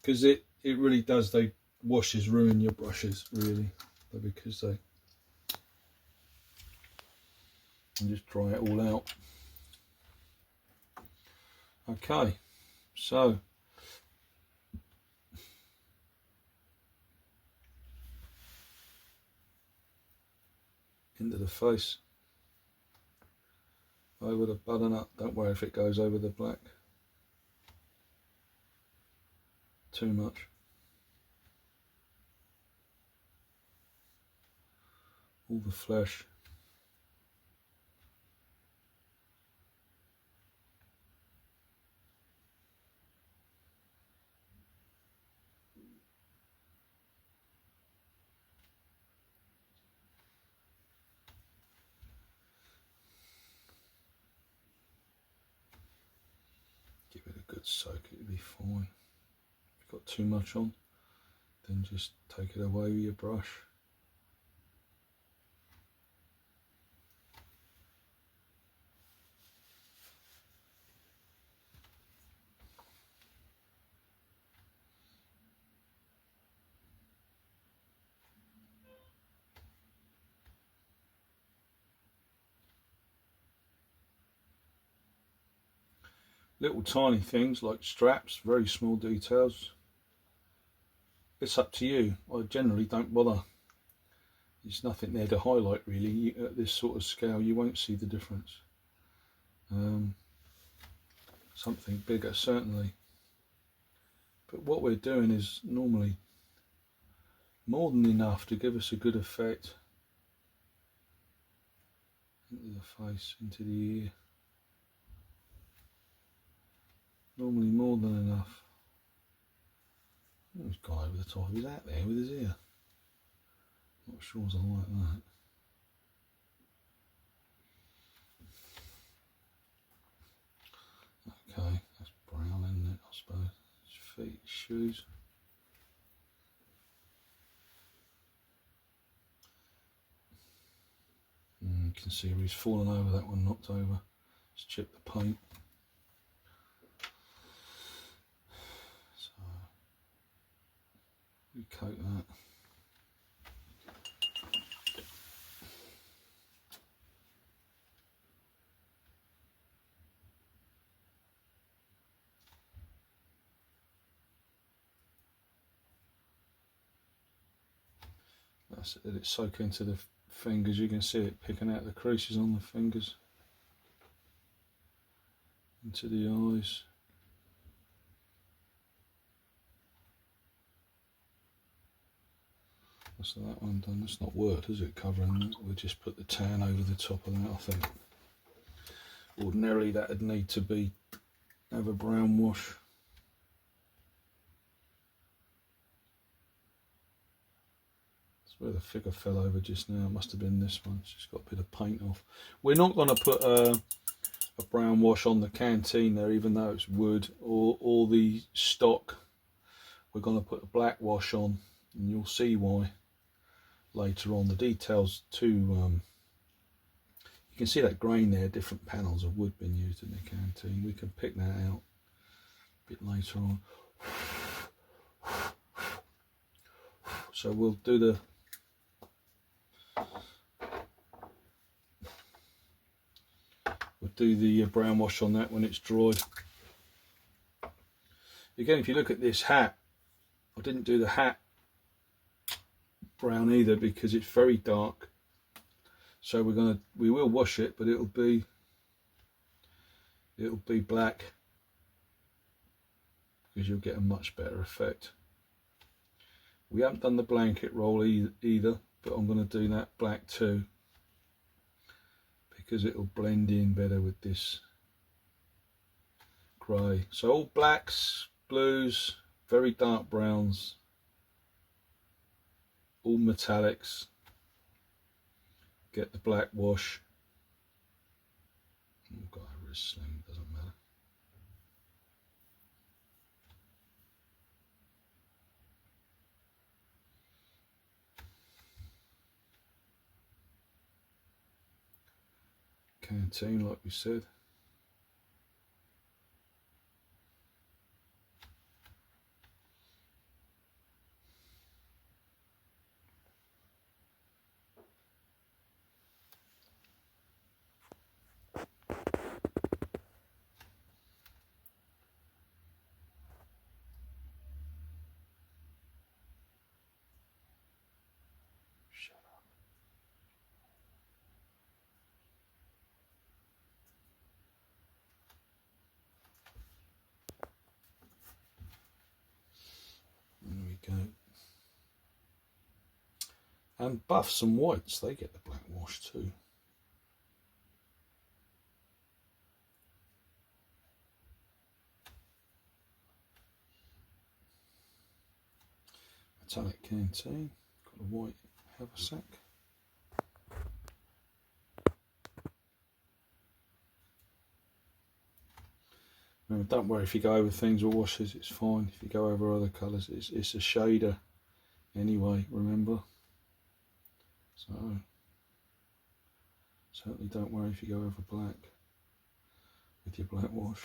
[SPEAKER 1] Because it really does, washes ruin your brushes, really, because they, and just dry it all out. Okay, so into the face, over the butternut. Don't worry if it goes over the black too much. All the flesh. Give it a good soak, it'll be fine. If you've got too much on, then just take it away with your brush. Little tiny things like straps, very small details. It's up to you. I generally don't bother. There's nothing there to highlight really. At this sort of scale you won't see the difference. Something bigger certainly. But what we're doing is normally more than enough to give us a good effect. Into the face, into the ear. Normally more than enough. Oh, he's gone over the top of his hat there with his ear. Not sure as I like that. Okay, that's brown, isn't it, I suppose. His feet, shoes. You can see where he's fallen over, that one knocked over. Let's check the paint. So, recoat that. That's it, let it soak into the fingers. You can see it picking out the creases on the fingers. Into the eyes. That's that one done. That's not worked, is it, covering that? We'll just put the tan over the top of that, I think. Ordinarily that'd need to be have a brown wash. Where the figure fell over just now, it must have been this one. It's just got a bit of paint off. We're not going to put a brown wash on the canteen there, even though it's wood or the stock. We're going to put a black wash on, and you'll see why later on. The details too, you can see that grain there, different panels of wood being used in the canteen. We can pick that out a bit later on. So we'll do the brown wash on that when it's dried. Again, if you look at this hat, I didn't do the hat brown either because it's very dark. So we will wash it, but it'll be black because you'll get a much better effect. We haven't done the blanket roll either, but I'm going to do that black too because it'll blend in better with this grey. So all blacks, blues, very dark browns, all metallics. Get the black wash. We've got over his sling, doesn't matter. Canteen, like we said. And buffs and whites, they get the black wash too. Metallic canteen, got a white haversack. Remember, don't worry if you go over things or washes, it's fine. If you go over other colours, it's a shader anyway, remember. So, certainly don't worry if you go over black with your black wash.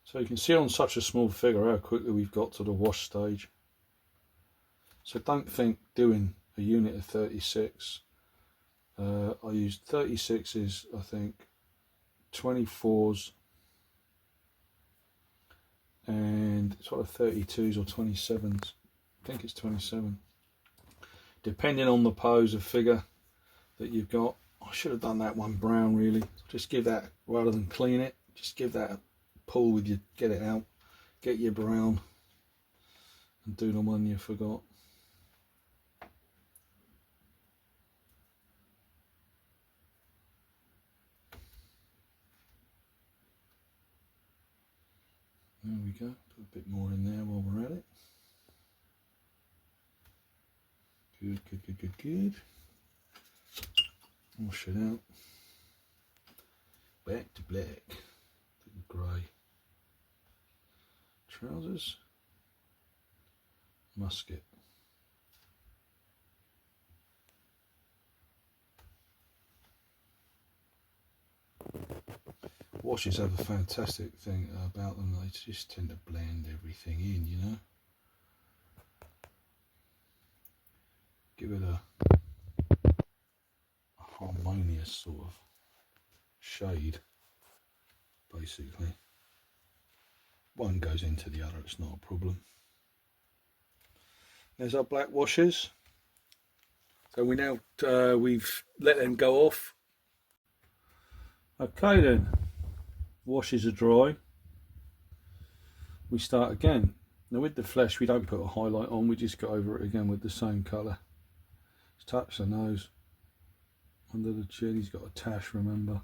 [SPEAKER 1] So you can see on such a small figure how quickly we've got to the wash stage. So don't think doing a unit of 36. I used 36s, I think, 24s, and sort of 32s or 27s. I think it's 27. Depending on the pose of figure that you've got. I should have done that one brown really. Just give that, rather than clean it, just give that a pull with your, get it out, get your brown, and do the one you forgot. There we go, put a bit more in there while we're at it. Good, good, good, good, good. Wash it out. Back to black, to the grey. Trousers, musket. Washes have a fantastic thing about them, they just tend to blend everything in, you know. Give it a harmonious sort of shade, basically. One goes into the other, it's not a problem. There's our black washes. So we now, we've let them go off. Okay then, washes are dry. We start again. Now with the flesh we don't put a highlight on, we just go over it again with the same colour. Just touch the nose, under the chin, he's got a tash, remember.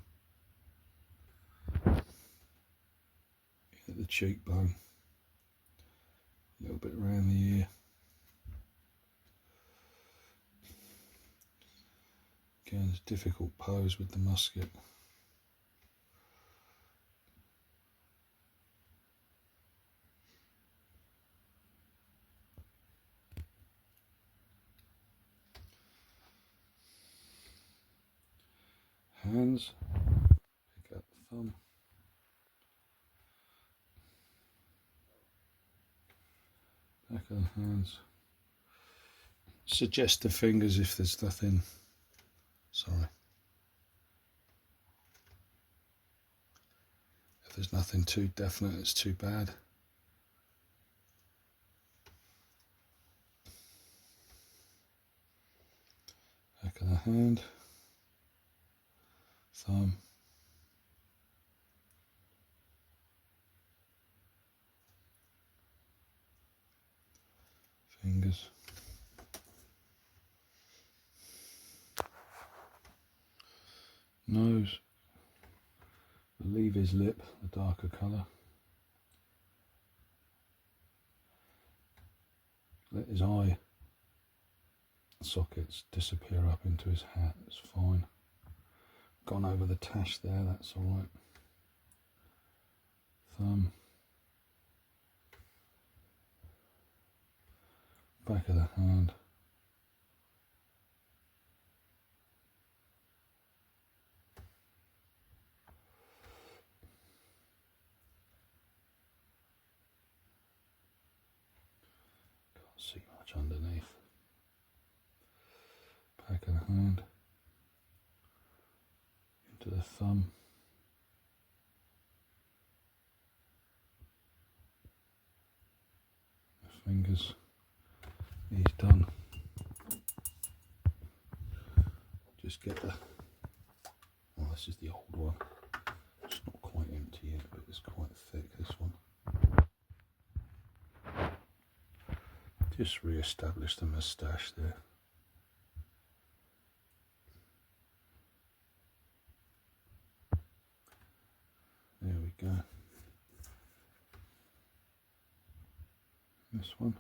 [SPEAKER 1] At the cheekbone, a little bit around the ear. Again, it's a difficult pose with the musket. Hands, pick up the thumb. Back of the hands. Suggest the fingers if there's nothing, sorry. If there's nothing too definite, it's too bad. Back of the hand. Thumb. Fingers. Nose. Leave his lip, the darker colour. Let his eye sockets disappear up into his hat, that's fine. Gone over the tash there, that's alright. Thumb. Back of the hand. Can't see much underneath. Back of the hand. Into the thumb. fingers. He's done. Just get the, well, this is the old one. It's not quite empty yet, but it's quite thick, this one. Just re-establish the moustache there. There we go. This one.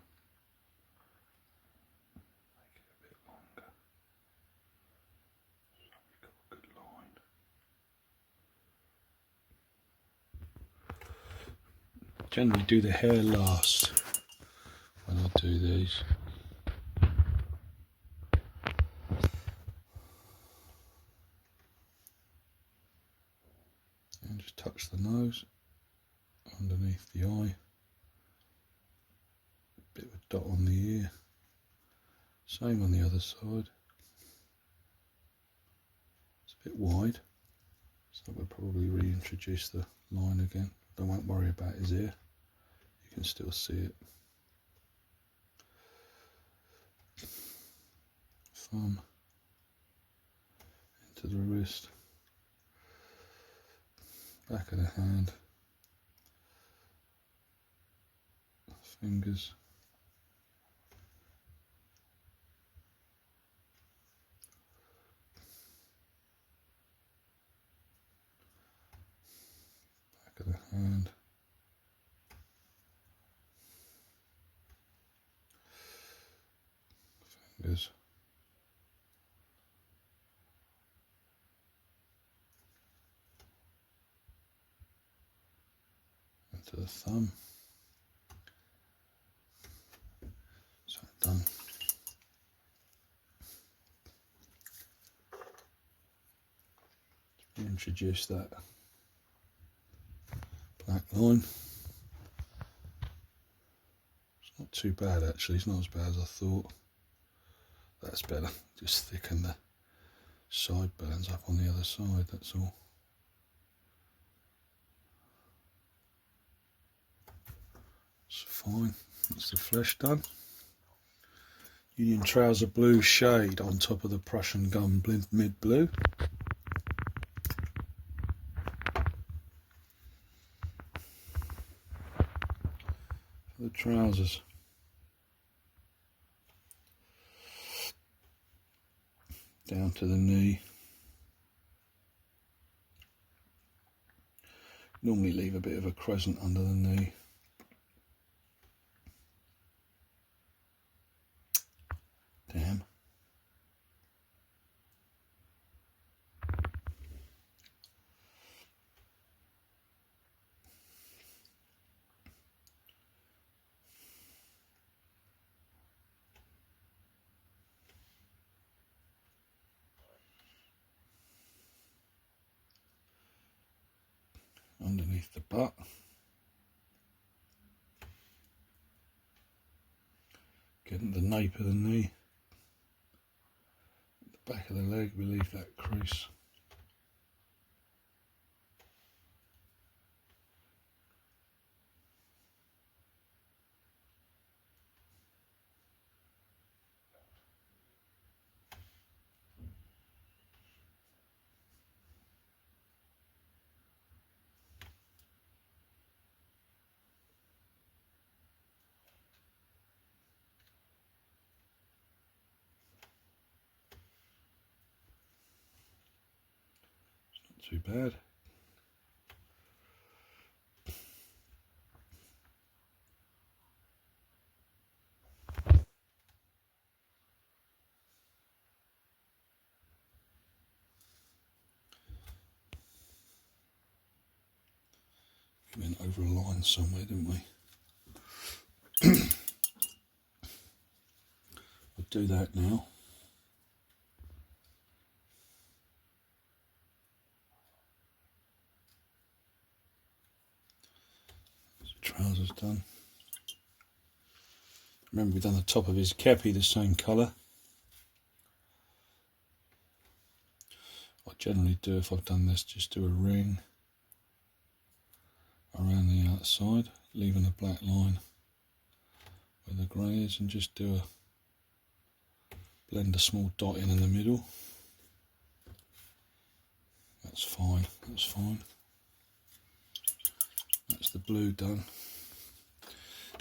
[SPEAKER 1] Make it a bit longer. So we've got a good line. Generally do the hair last when I do these. And just touch the nose underneath the eye. Bit of a dot on the ear. Same on the other side. It's a bit wide, so we'll probably reintroduce the line again. Don't worry about his ear. You can still see it. Thumb into the wrist. Back of the hand. Fingers. Back of the hand. Fingers. Into the thumb. So done. Introduce that black line. It's not too bad actually, it's not as bad as I thought. That's better, just thicken the sideburns up on the other side, that's all. It's fine, that's the flesh done. Union trouser blue shade on top of the Prussian gum mid blue. For the trousers. Down to the knee. Normally leave a bit of a crescent under the knee. Damn. Underneath the butt. Getting the nape of the knee. The back of the leg, we leave that crease. Too bad. We went over a line somewhere, didn't we? I'll do that now. Trousers done. Remember we've done the top of his kepi the same colour. I generally do, if I've done this, just do a ring around the outside, leaving a black line where the grey is, and just blend a small dot in the middle. That's fine, that's fine. That's the blue done.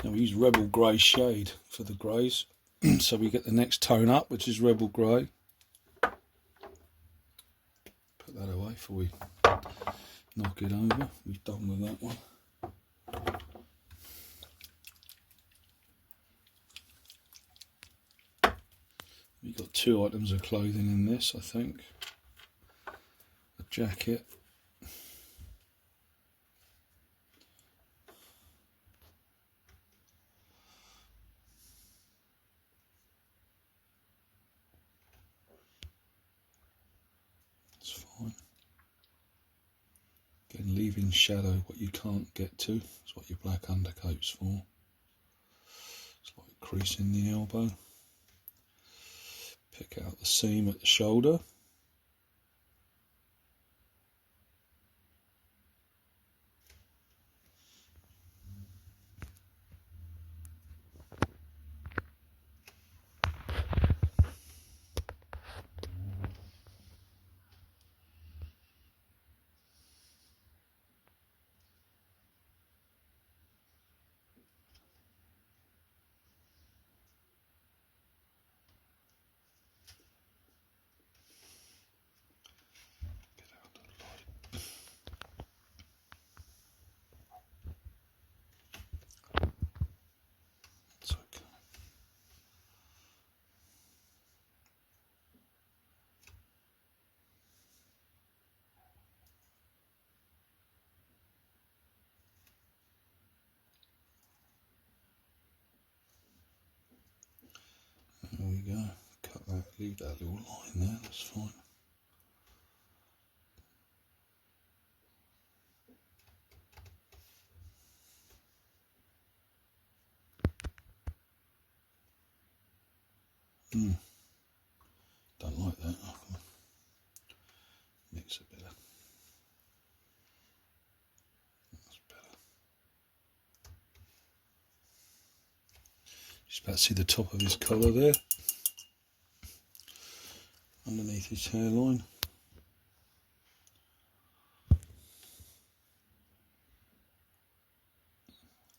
[SPEAKER 1] Now we use Rebel Grey shade for the greys, so we get the next tone up, which is Rebel Grey. Put that away before we knock it over. We've done with that one. We've got 2 items of clothing in this, I think. A jacket. That's fine. Again, leave in shadow what you can't get to. That's what your black undercoat's for. It's like a crease in the elbow. Pick out the seam at the shoulder. It's okay. There we go. Cut that, leave that little line there, that's fine. Don't like that. I can mix it better. That's better. Just about to see the top of his collar there, underneath his hairline.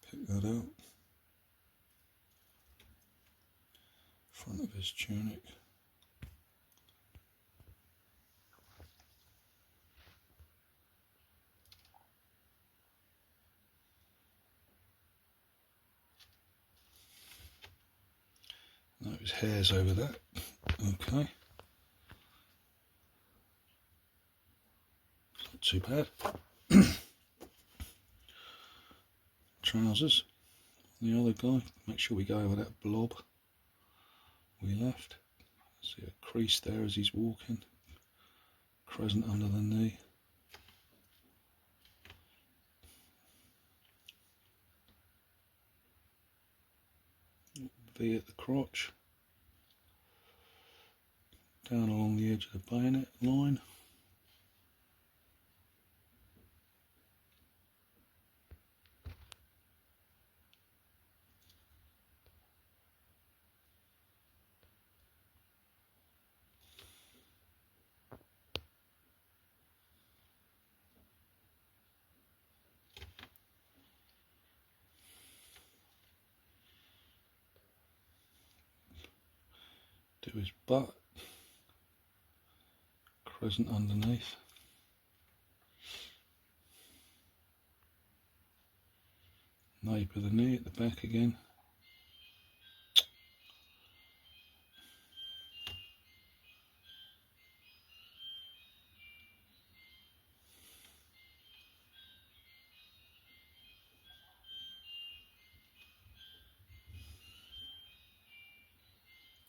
[SPEAKER 1] Pick that out. Front of his tunic. No, his hair's over that. Okay. Not too bad. Trousers. The other guy. Make sure we go over that blob we left. See a crease there as he's walking. Crescent under the knee. V at the crotch. Down along the edge of the bayonet line. Do his butt. Crescent underneath. Nape of the knee at the back again.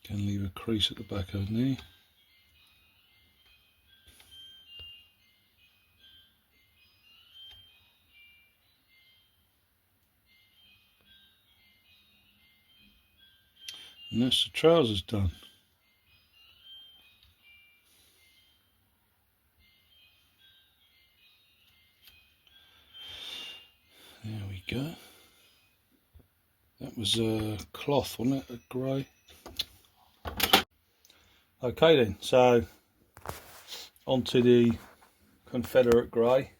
[SPEAKER 1] Can leave a crease at the back of the knee. And that's the trousers done. There we go. That was was cloth, wasn't it? A grey. Okay then, so onto the Confederate grey.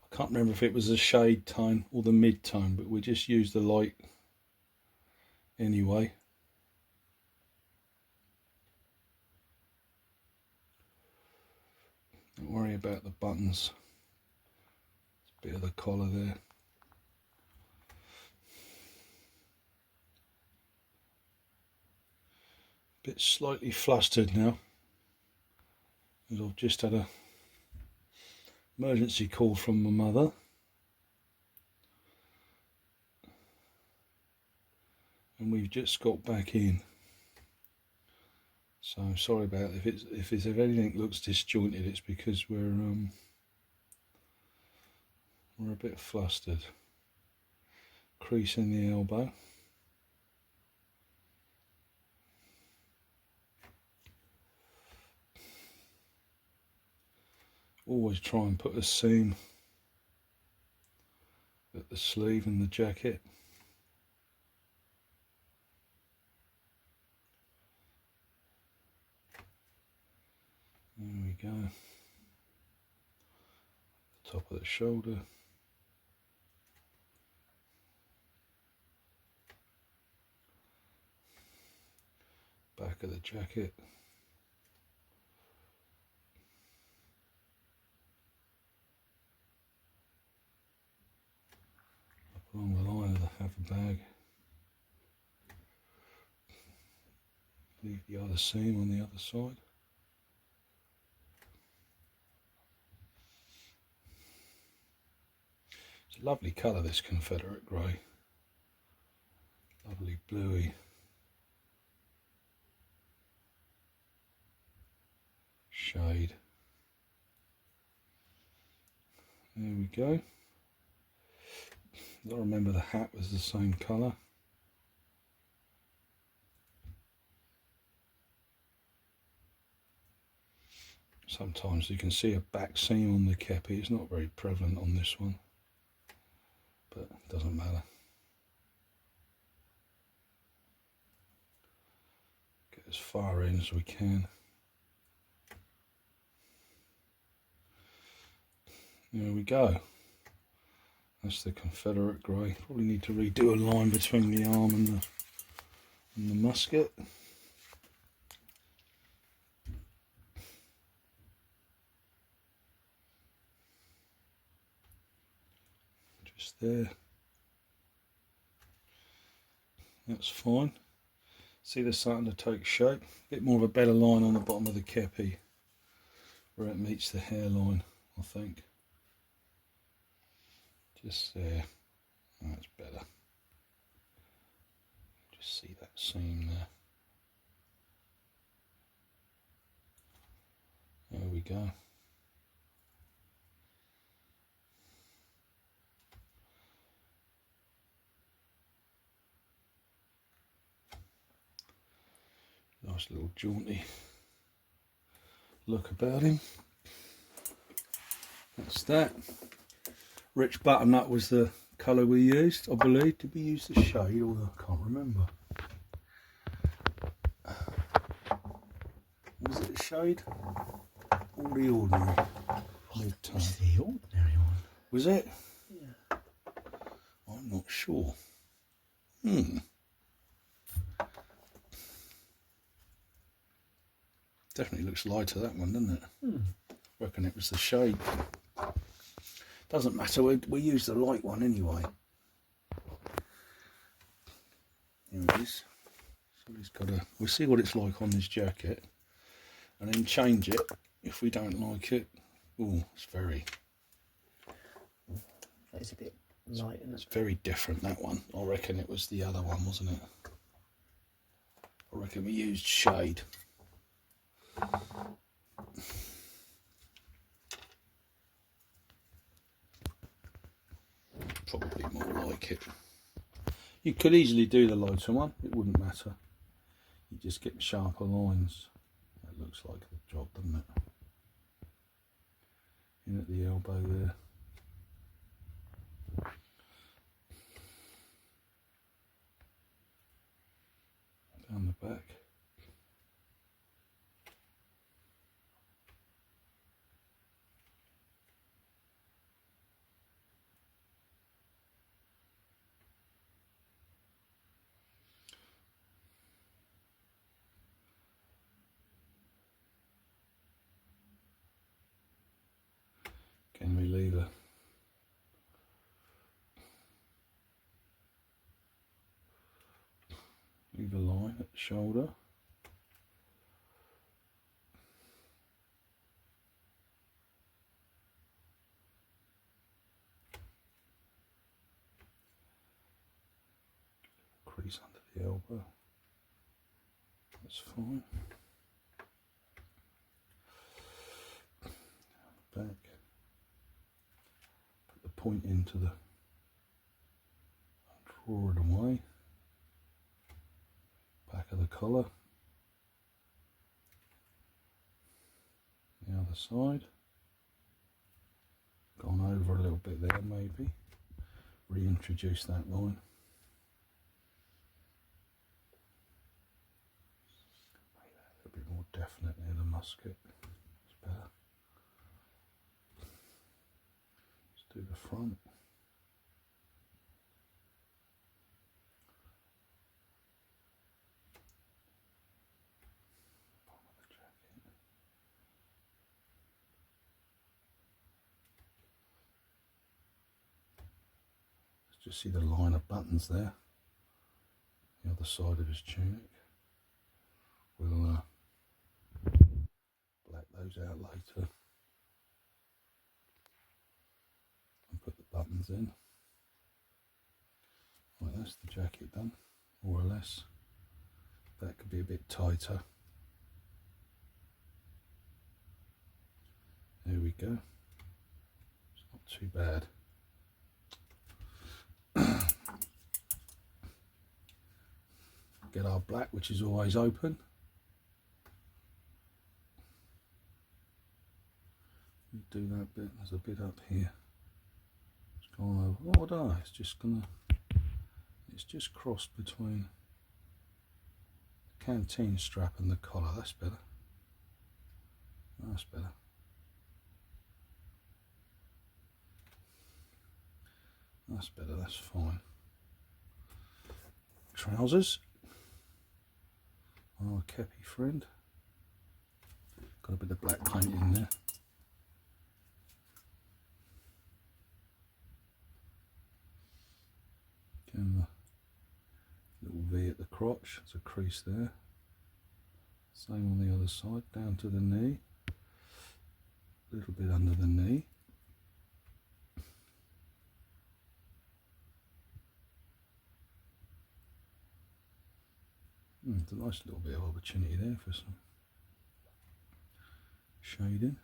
[SPEAKER 1] I can't remember if it was the shade tone or the mid tone, but we just used the light anyway. Don't worry about the buttons. There's a bit of the collar there. Bit slightly flustered now, as I've just had a emergency call from my mother. And we've just got back in. So sorry about if anything looks disjointed, it's because we're a bit flustered. Crease in the elbow. Always try and put a seam at the sleeve and the jacket. There we go. Top of the shoulder. Back of the jacket. Up along the line of the half bag. Leave the other seam on the other side. It's a lovely colour, this Confederate grey. Lovely bluey shade. There we go. I remember the hat was the same colour. Sometimes you can see a back seam on the kepi. It's not very prevalent on this one, but it doesn't matter. Get as far in as we can. There we go. That's the Confederate grey. Probably need to redo a line between the arm and the musket. Just there. That's fine. See, they're starting to take shape. A bit more of a better line on the bottom of the kepi where it meets the hairline, I think. Just there. That's better. Just see that seam there. There we go. Nice little jaunty look about him. That's that. Rich butternut was the colour we used, I believe. Did we use the shade or I can't remember. Was it a shade or the ordinary mid-tone?
[SPEAKER 2] It's the ordinary one.
[SPEAKER 1] Was it?
[SPEAKER 2] Yeah.
[SPEAKER 1] I'm not sure. Definitely looks lighter, that one, doesn't it? Reckon it was the shade. Doesn't matter, we use the light one anyway. Here it is. So he's got a. We'll see what it's like on this jacket, and then change it if we don't like it. Oh, it's very.
[SPEAKER 2] That is a bit light, isn't it?
[SPEAKER 1] It's very different, that one. I reckon it was the other one, wasn't it? I reckon we used shade. Probably more like it. You could easily do the lighter one, it wouldn't matter. You just get sharper lines. That looks like the job, doesn't it? In at the elbow there. down the back. Again, we leave a line at the shoulder. Crease under the elbow. That's fine. Back. Put the point into the. Draw it away. Back of the collar. The other side. Gone over a little bit there, maybe. Reintroduce that line. Make that a little bit more definite near the musket. It's better. Let's do the front. Just see the line of buttons there, the other side of his tunic. We'll black those out later and put the buttons in. Right, that's the jacket done, more or less. That could be a bit tighter. There we go. It's not too bad. Get our black, which is always open. We do that bit. There's a bit up here. It's gone over. Oh, I don't know. It's just crossed between the canteen strap and the collar. That's better. That's better. That's better. That's fine. Trousers. Our kepi friend. Got a bit of black paint in there. Again, the little V at the crotch. There's a crease there. Same on the other side, down to the knee. A little bit under the knee. It's a nice little bit of opportunity there for some shading.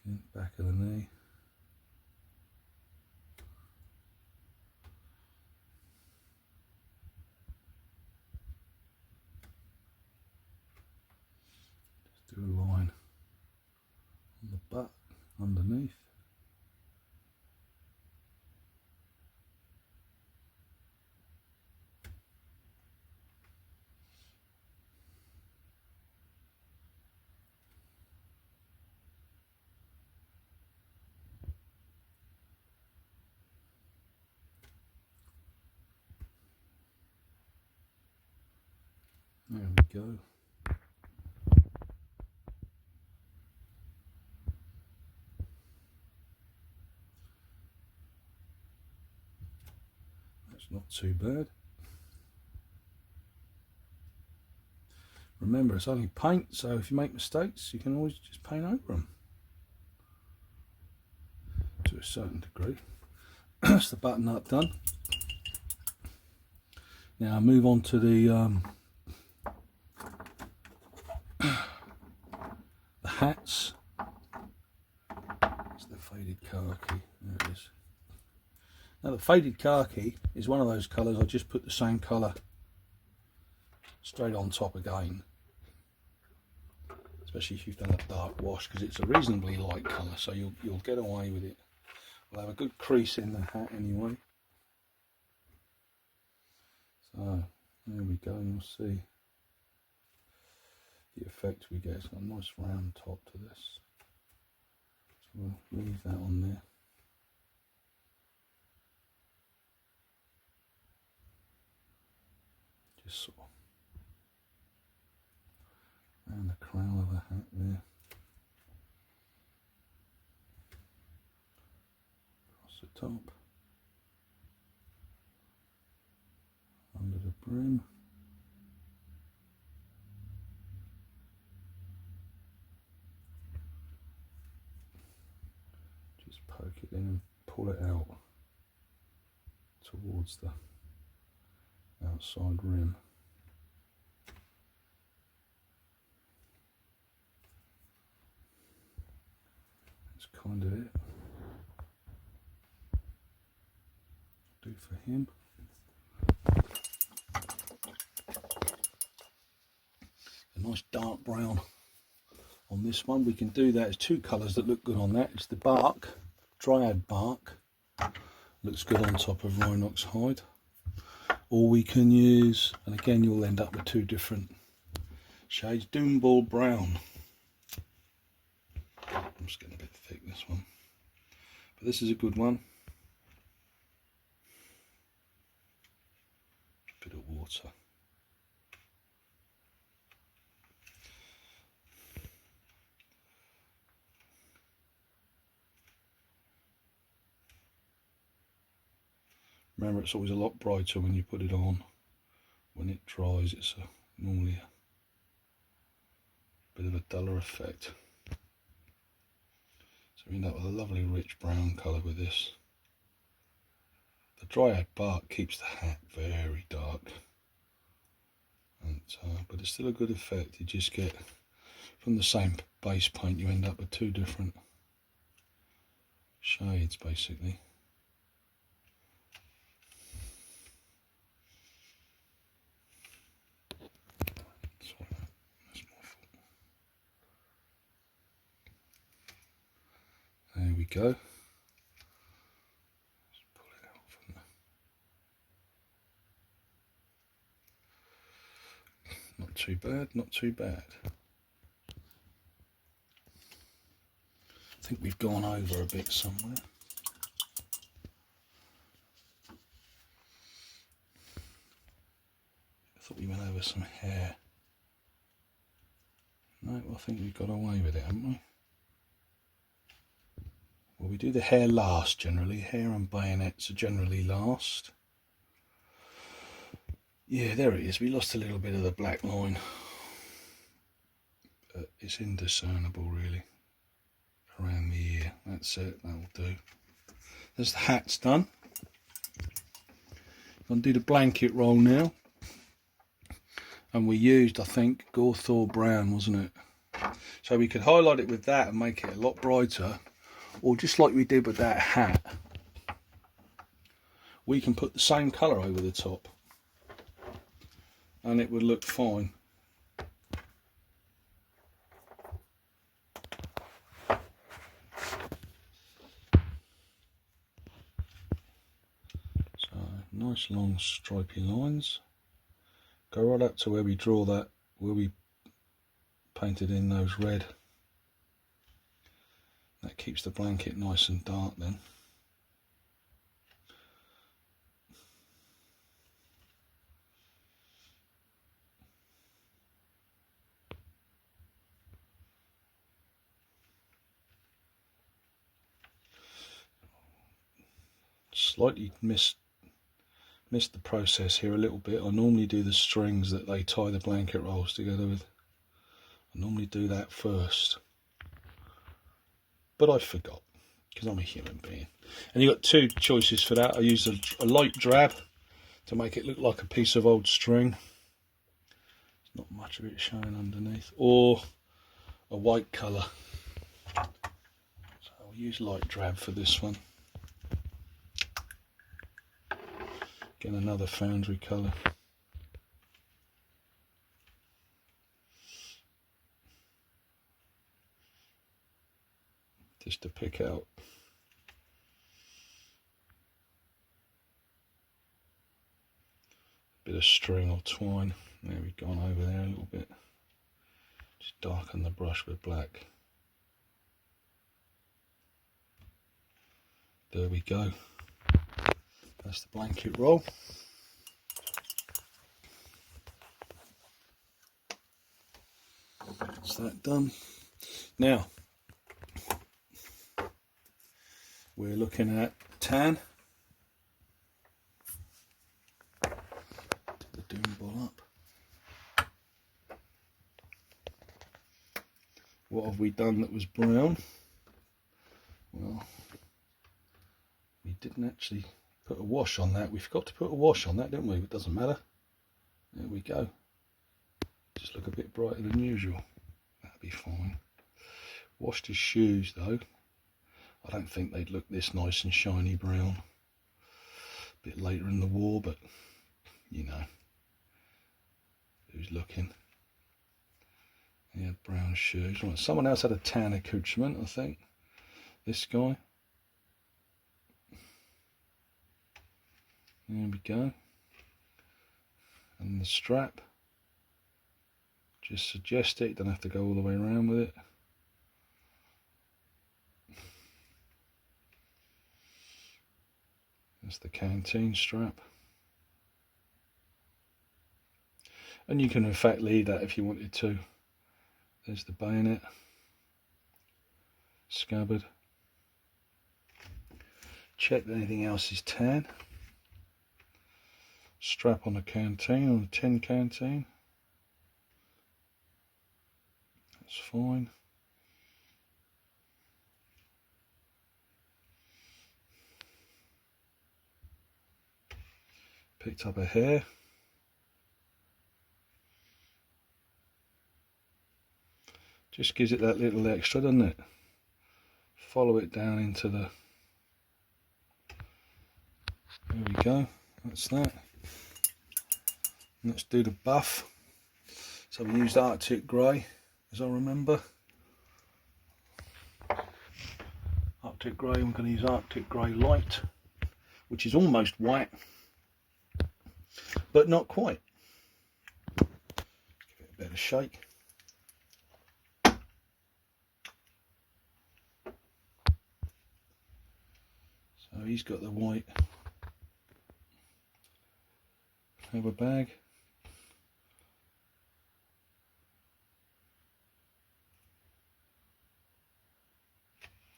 [SPEAKER 1] Again, back of the knee. Just do a line on the butt underneath. There we go. That's not too bad. Remember, it's only paint, so if you make mistakes, you can always just paint over them to a certain degree. That's the button up done. Now I move on to the hats. It's the faded khaki. There it is. Now the faded khaki is one of those colours. I just put the same colour straight on top again, especially if you've done a dark wash, because it's a reasonably light colour, so you'll get away with it. We'll have a good crease in the hat anyway. So there we go, and you'll see the effect we get. It's got a nice round top to this. So we'll leave that on there. Just sort of around the crown of the hat there. Across the top. Under the brim. Just poke it in and pull it out towards the outside rim. That's kind of it. Do for him. A nice dark brown on this one. We can do that. There's two colours that look good on that. It's the bark, dryad bark. Looks good on top of Rhinox hide. Or we can use, and again you'll end up with two different shades, Doomball brown. I'm just getting a bit thick, this one. But this is a good one. Bit of water. Remember, it's always a lot brighter when you put it on. When it dries, it's normally a bit of a duller effect. So we end up with a lovely rich brown colour with this. The dryad bark keeps the hat very dark, and but it's still a good effect. You just get, from the same base paint, you end up with two different shades basically. There we go. Just pull it out from there. Not too bad, not too bad. I think we've gone over a bit somewhere. I thought we went over some hair. No, I think we've got away with it, haven't we? Well, we do the hair last generally. Hair and bayonets are generally last. Yeah, there it is. We lost a little bit of the black line. It's indiscernible really. Around the ear. That's it. That'll do. There's the hats done. I'm going to do the blanket roll now. And we used, I think, Gawthor brown, wasn't it? So we could highlight it with that and make it a lot brighter. Or just like we did with that hat, we can put the same colour over the top and it would look fine. So nice long stripy lines. Go right up to where we draw that, where we painted in those red. That keeps the blanket nice and dark then. Slightly missed the process here a little bit. I normally do the strings that they tie the blanket rolls together with. I normally do that first. But I forgot, because I'm a human being. And you've got two choices for that. I use a light drab to make it look like a piece of old string. There's not much of it showing underneath. Or a white colour. So I'll use light drab for this one. Get another foundry colour. Just to pick out. A bit of string or twine. There, we've gone over there a little bit. Just darken the brush with black. There we go. That's the blanket roll. That's that done. Now we're looking at tan. Put the doom ball up. What have we done that was brown? Well, we didn't actually put a wash on that. We forgot to put a wash on that, didn't we? It doesn't matter. There we go. Just look a bit brighter than usual. That'll be fine. Washed his shoes though. I don't think they'd look this nice and shiny brown. A bit later in the war, but you know, who's looking? He had brown shoes. Right, someone else had a tan accoutrement, I think. This guy. There we go. And the strap. Just suggest it, don't have to go all the way around with it. That's the canteen strap. And you can in fact leave that if you wanted to. There's the bayonet. Scabbard. Check that anything else is tan. Strap on the canteen, on the tin canteen. That's fine. Picked up a hair. Just gives it that little extra, doesn't it? Follow it down into the... There we go. That's that. Let's do the buff. So we used Arctic Grey, as I remember. Arctic Grey, I'm going to use Arctic Grey Light, which is almost white, but not quite. Give it a bit of shake. So he's got the white rubber bag.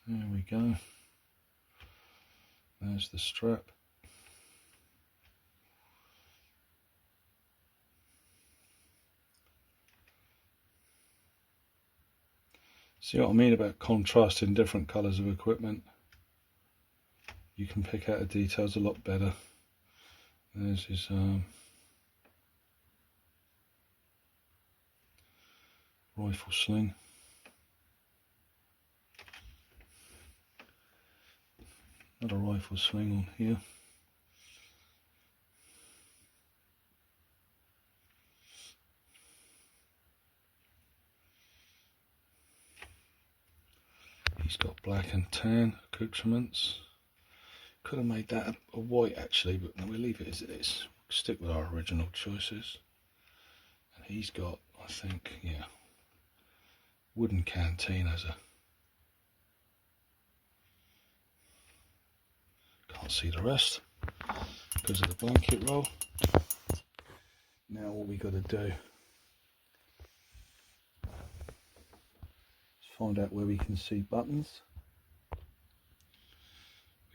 [SPEAKER 1] There we go. There's the strap. See what I mean about contrasting different colours of equipment? You can pick out the details a lot better. There's his rifle sling. Another rifle sling on here. He's got black and tan accoutrements. Could have made that a white actually, but no, we'll leave it as it is. Stick with our original choices. And he's got, I think, yeah, wooden canteen as a... Can't see the rest because of the blanket roll. Now what we got to do is find out where we can see buttons.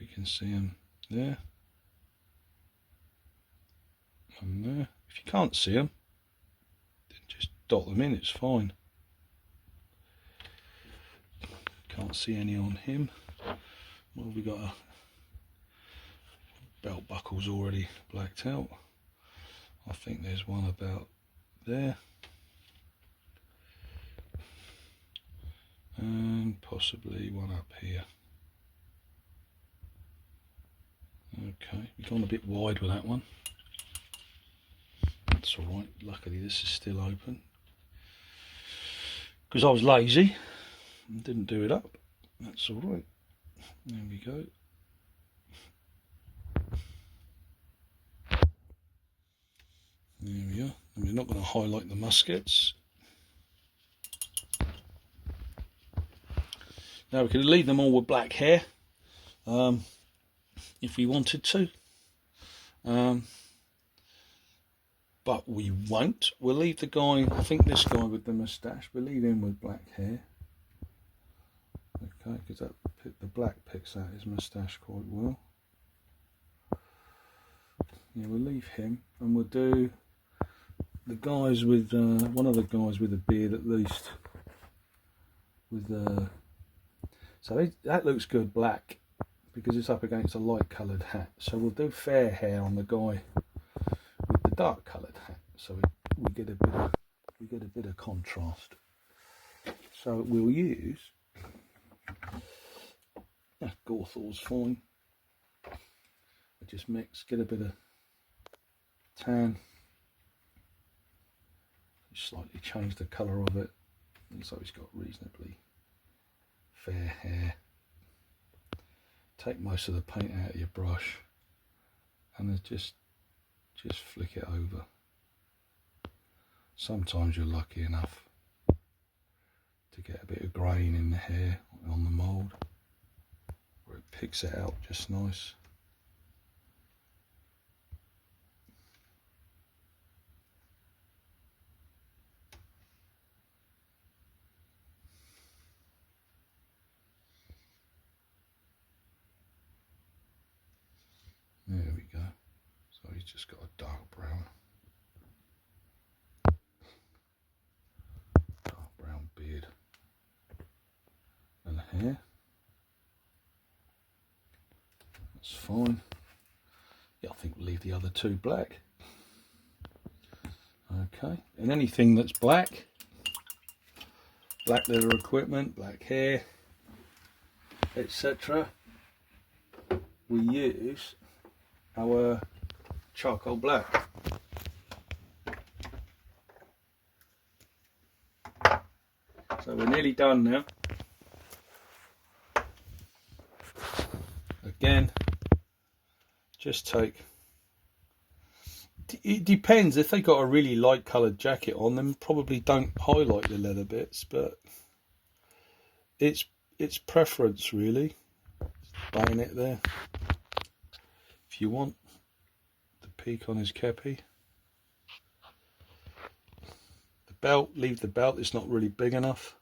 [SPEAKER 1] We can see them there and there. If you can't see them, then just dot them in, it's fine. Can't see any on him. Well, we got a belt buckle's already blacked out. I think there's one about there. And possibly one up here. Okay, we've gone a bit wide with that one. That's alright, luckily this is still open. Because I was lazy and didn't do it up. That's alright. There we go. not going to highlight the muskets. Now we could leave them all with black hair if we wanted to, but we won't. We'll leave the guy, I think this guy with the moustache, we'll leave him with black hair. Okay, because the black picks out his moustache quite well. Yeah, we'll leave him, and we'll do the guys with one of the guys with a beard at least. So that looks good black because it's up against a light coloured hat. So we'll do fair hair on the guy with the dark coloured hat. So we get a bit of contrast. So we'll use Gawthor's fine. We just mix, get a bit of tan. Slightly change the colour of it. Looks like he's got reasonably fair hair. Take most of the paint out of your brush and then just flick it over. Sometimes you're lucky enough to get a bit of grain in the hair on the mould where it picks it out just nice. There we go. So he's just got a dark brown beard and hair. That's fine. Yeah, I think we'll leave the other two black. Okay, and anything that's black leather equipment, black hair, etc., we use our charcoal black. So we're nearly done now. Again, just take, it depends, if they got a really light coloured jacket on them, probably don't highlight the leather bits, but it's preference really. Bang it there if you want. The peak on his kepi. The belt, leave the belt, it's not really big enough.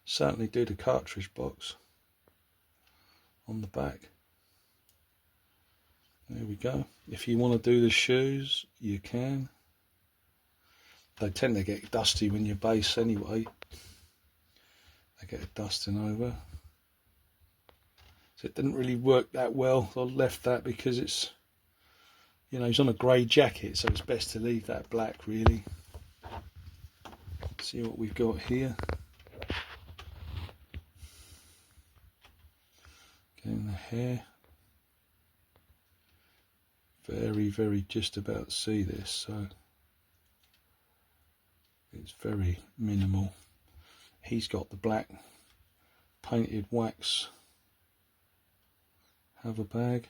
[SPEAKER 1] Certainly do the cartridge box on the back. There we go. If you want to do the shoes, you can. They tend to get dusty when you base anyway. They get a dusting over. So it didn't really work that well. I left that because it's, you know, he's on a grey jacket, so it's best to leave that black really. See what we've got here. Getting the hair. Very just about see this, so it's very minimal. He's got the black painted wax hover bag.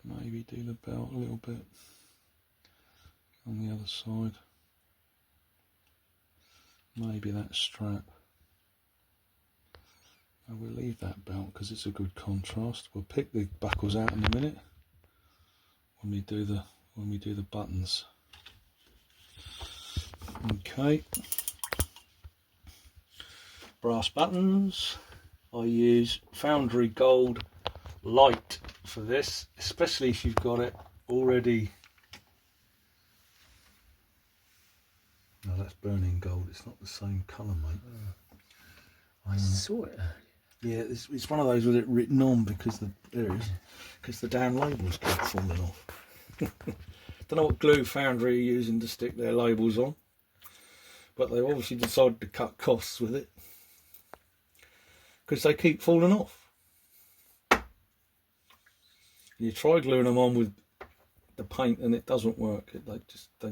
[SPEAKER 1] Maybe do the belt a little bit on the other side. Maybe that strap. I will leave that belt because it's a good contrast. We'll pick the buckles out in a minute when we do the buttons. Okay. Brass buttons. I use Foundry Gold Light for this, especially if you've got it already. No, that's burning gold. It's not the same colour, mate.
[SPEAKER 2] I saw it.
[SPEAKER 1] Yeah, it's one of those with it written on because because the damn labels keep falling off. Don't know what glue Foundry are using to stick their labels on, but they obviously decided to cut costs with it because they keep falling off. You try gluing them on with the paint and it doesn't work. They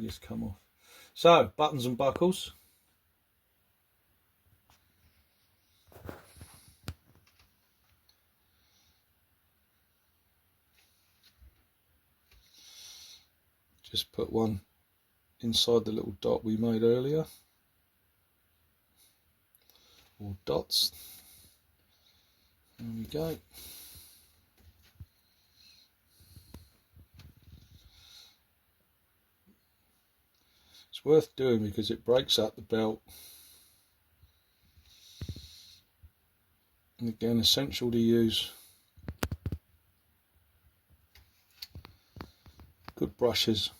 [SPEAKER 1] just come off. So buttons and buckles. Just put one inside the little dot we made earlier, or dots. There we go. It's worth doing because it breaks up the belt. And again, essential to use good brushes.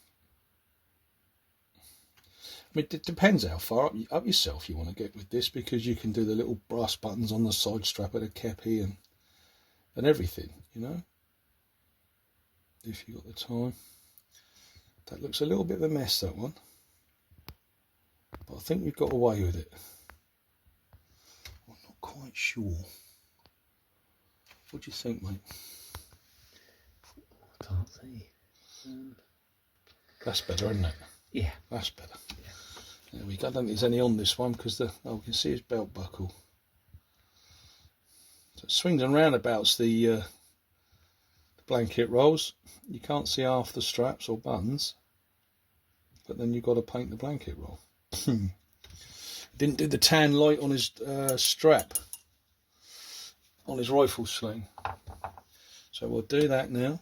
[SPEAKER 1] I mean, it depends how far up yourself you want to get with this, because you can do the little brass buttons on the side strap of the kepi and everything, you know, if you've got the time. That looks a little bit of a mess, that one, but I think we've got away with it. I'm not quite sure. What do you think, mate?
[SPEAKER 2] I can't see.
[SPEAKER 1] That's better, isn't it?
[SPEAKER 2] Yeah.
[SPEAKER 1] That's better. Yeah. There we go. I don't think there's any on this one because we can see his belt buckle. So it swings and roundabouts the blanket rolls. You can't see half the straps or buttons, but then you've got to paint the blanket roll. Didn't do the tan light on his strap on his rifle sling, so we'll do that now.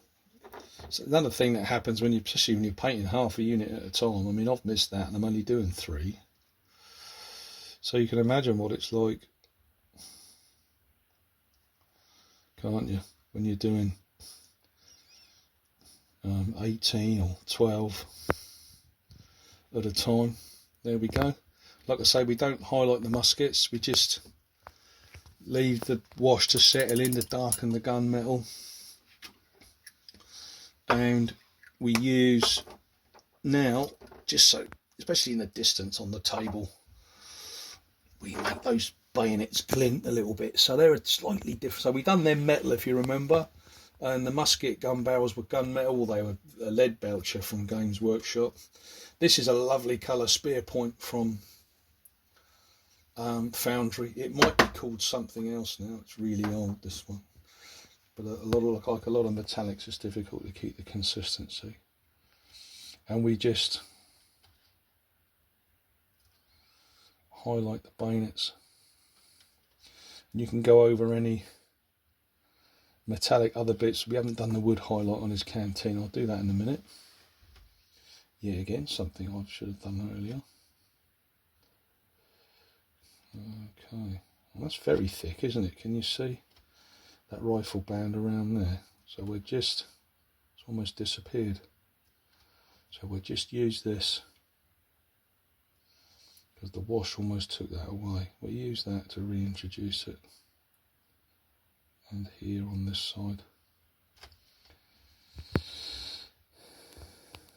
[SPEAKER 1] So another thing that happens when especially when you're painting half a unit at a time, I mean, I've missed that and I'm only doing 3, so you can imagine what it's like, can't you, when you're doing 18 or 12 at a time. There we go. Like I say, we don't highlight the muskets, we just leave the wash to settle in to darken the gunmetal, and we use now, just so, especially in the distance on the table, we make those bayonets glint a little bit, so they're slightly different. So we've done them metal, if you remember, and the musket gun barrels were gunmetal, they were a lead belcher from Games Workshop. This is a lovely colour spear point from Foundry. It might be called something else now, it's really old, this one, but a lot of metallics, it's difficult to keep the consistency. And we just highlight the bayonets, and you can go over any metallic other bits. We haven't done the wood highlight on his canteen, I'll do that in a minute. Yeah, again, something I should have done earlier. Okay, well, that's very thick, isn't it? Can you see that rifle band around there? So we're just, it's almost disappeared. So we'll just use this, because the wash almost took that away. We'll use that to reintroduce it. And here on this side.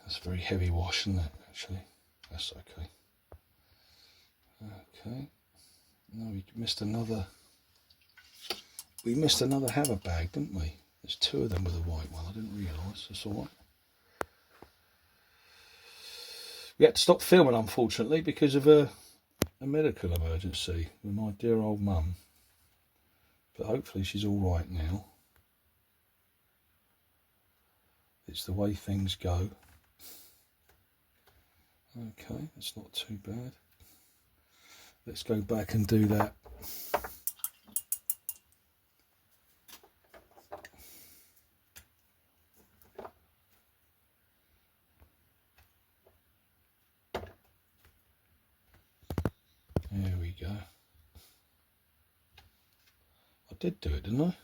[SPEAKER 1] That's a very heavy wash, isn't it, actually? That's okay. Okay. No, we missed another Haver bag, didn't we? There's 2 of them with a white one. I didn't realise. That's all right. We had to stop filming, unfortunately, because of a medical emergency with my dear old mum. But hopefully she's all right now. It's the way things go. Okay, that's not too bad. Let's go back and do that. There we go. I did do it, didn't I?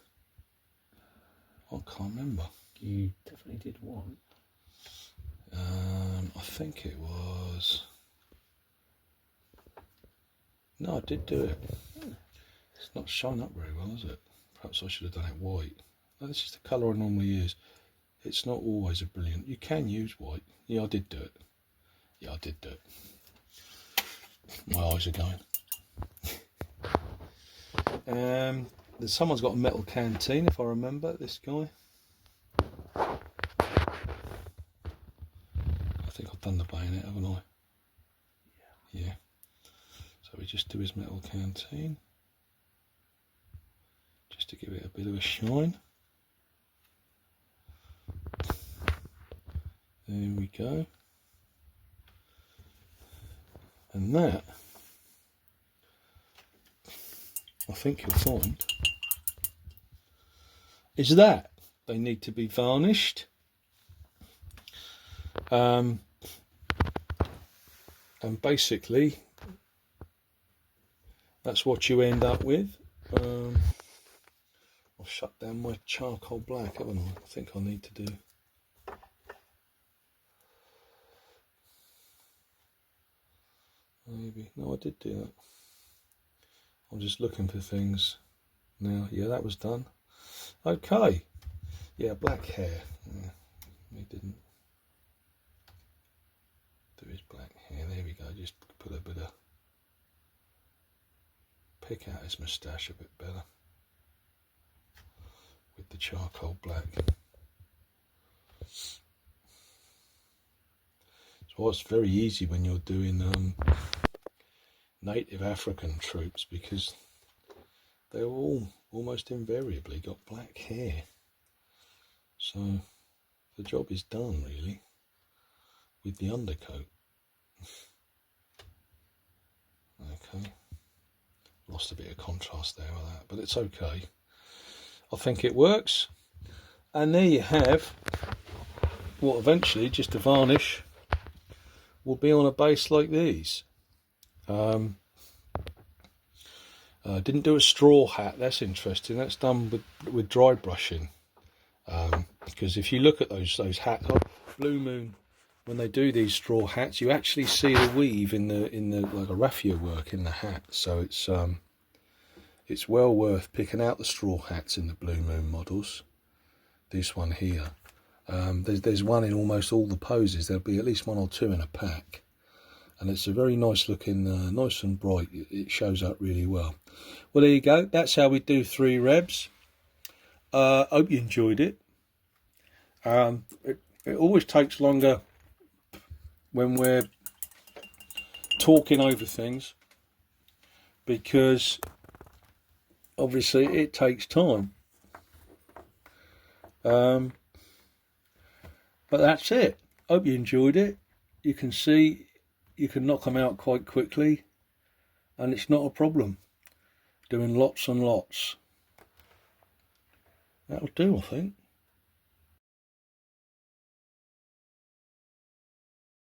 [SPEAKER 1] I can't remember.
[SPEAKER 2] You definitely did one.
[SPEAKER 1] I think it was... No, I did do it. It's not shone up very well, is it? Perhaps I should have done it white. No, this is the colour I normally use. It's not always a brilliant... You can use white. Yeah, I did do it. Yeah, I did do it. My eyes are going. Someone's got a metal canteen, if I remember, this guy. I think I've done the bayonet, haven't I? Yeah. So we just do his metal canteen, just to give it a bit of a shine. There we go. And that, I think you'll find, is that they need to be varnished. And basically that's what you end up with. I've shut down my charcoal black, haven't I? I think I need to do. Maybe. No, I did do that. I'm just looking for things now. Yeah, that was done. Okay. Yeah, black hair. Yeah, we didn't do his black hair. There we go. Just put a bit of, pick out his moustache a bit better with the charcoal black. So it's very easy when you're doing native African troops, because they're all almost invariably got black hair. So the job is done really with the undercoat. Okay, lost a bit of contrast there with that, but it's okay. I think it works. And there you have what eventually, just a varnish, will be on a base like these. Didn't do a straw hat. That's interesting. That's done with dry brushing. Because if you look at those hats, Blue Moon, when they do these straw hats, you actually see the weave in the like a raffia work in the hat. So it's well worth picking out the straw hats in the Blue Moon models. This one here, there's one in almost all the poses. There'll be at least one or two in a pack, and it's a very nice looking, nice and bright. It shows up really well. Well, there you go. That's how we do 3 rebs. Hope you enjoyed it. It always takes longer when we're talking over things, because obviously it takes time. But that's it. Hope you enjoyed it. You can see you can knock them out quite quickly, and it's not a problem. Doing lots and lots. That'll do, I think.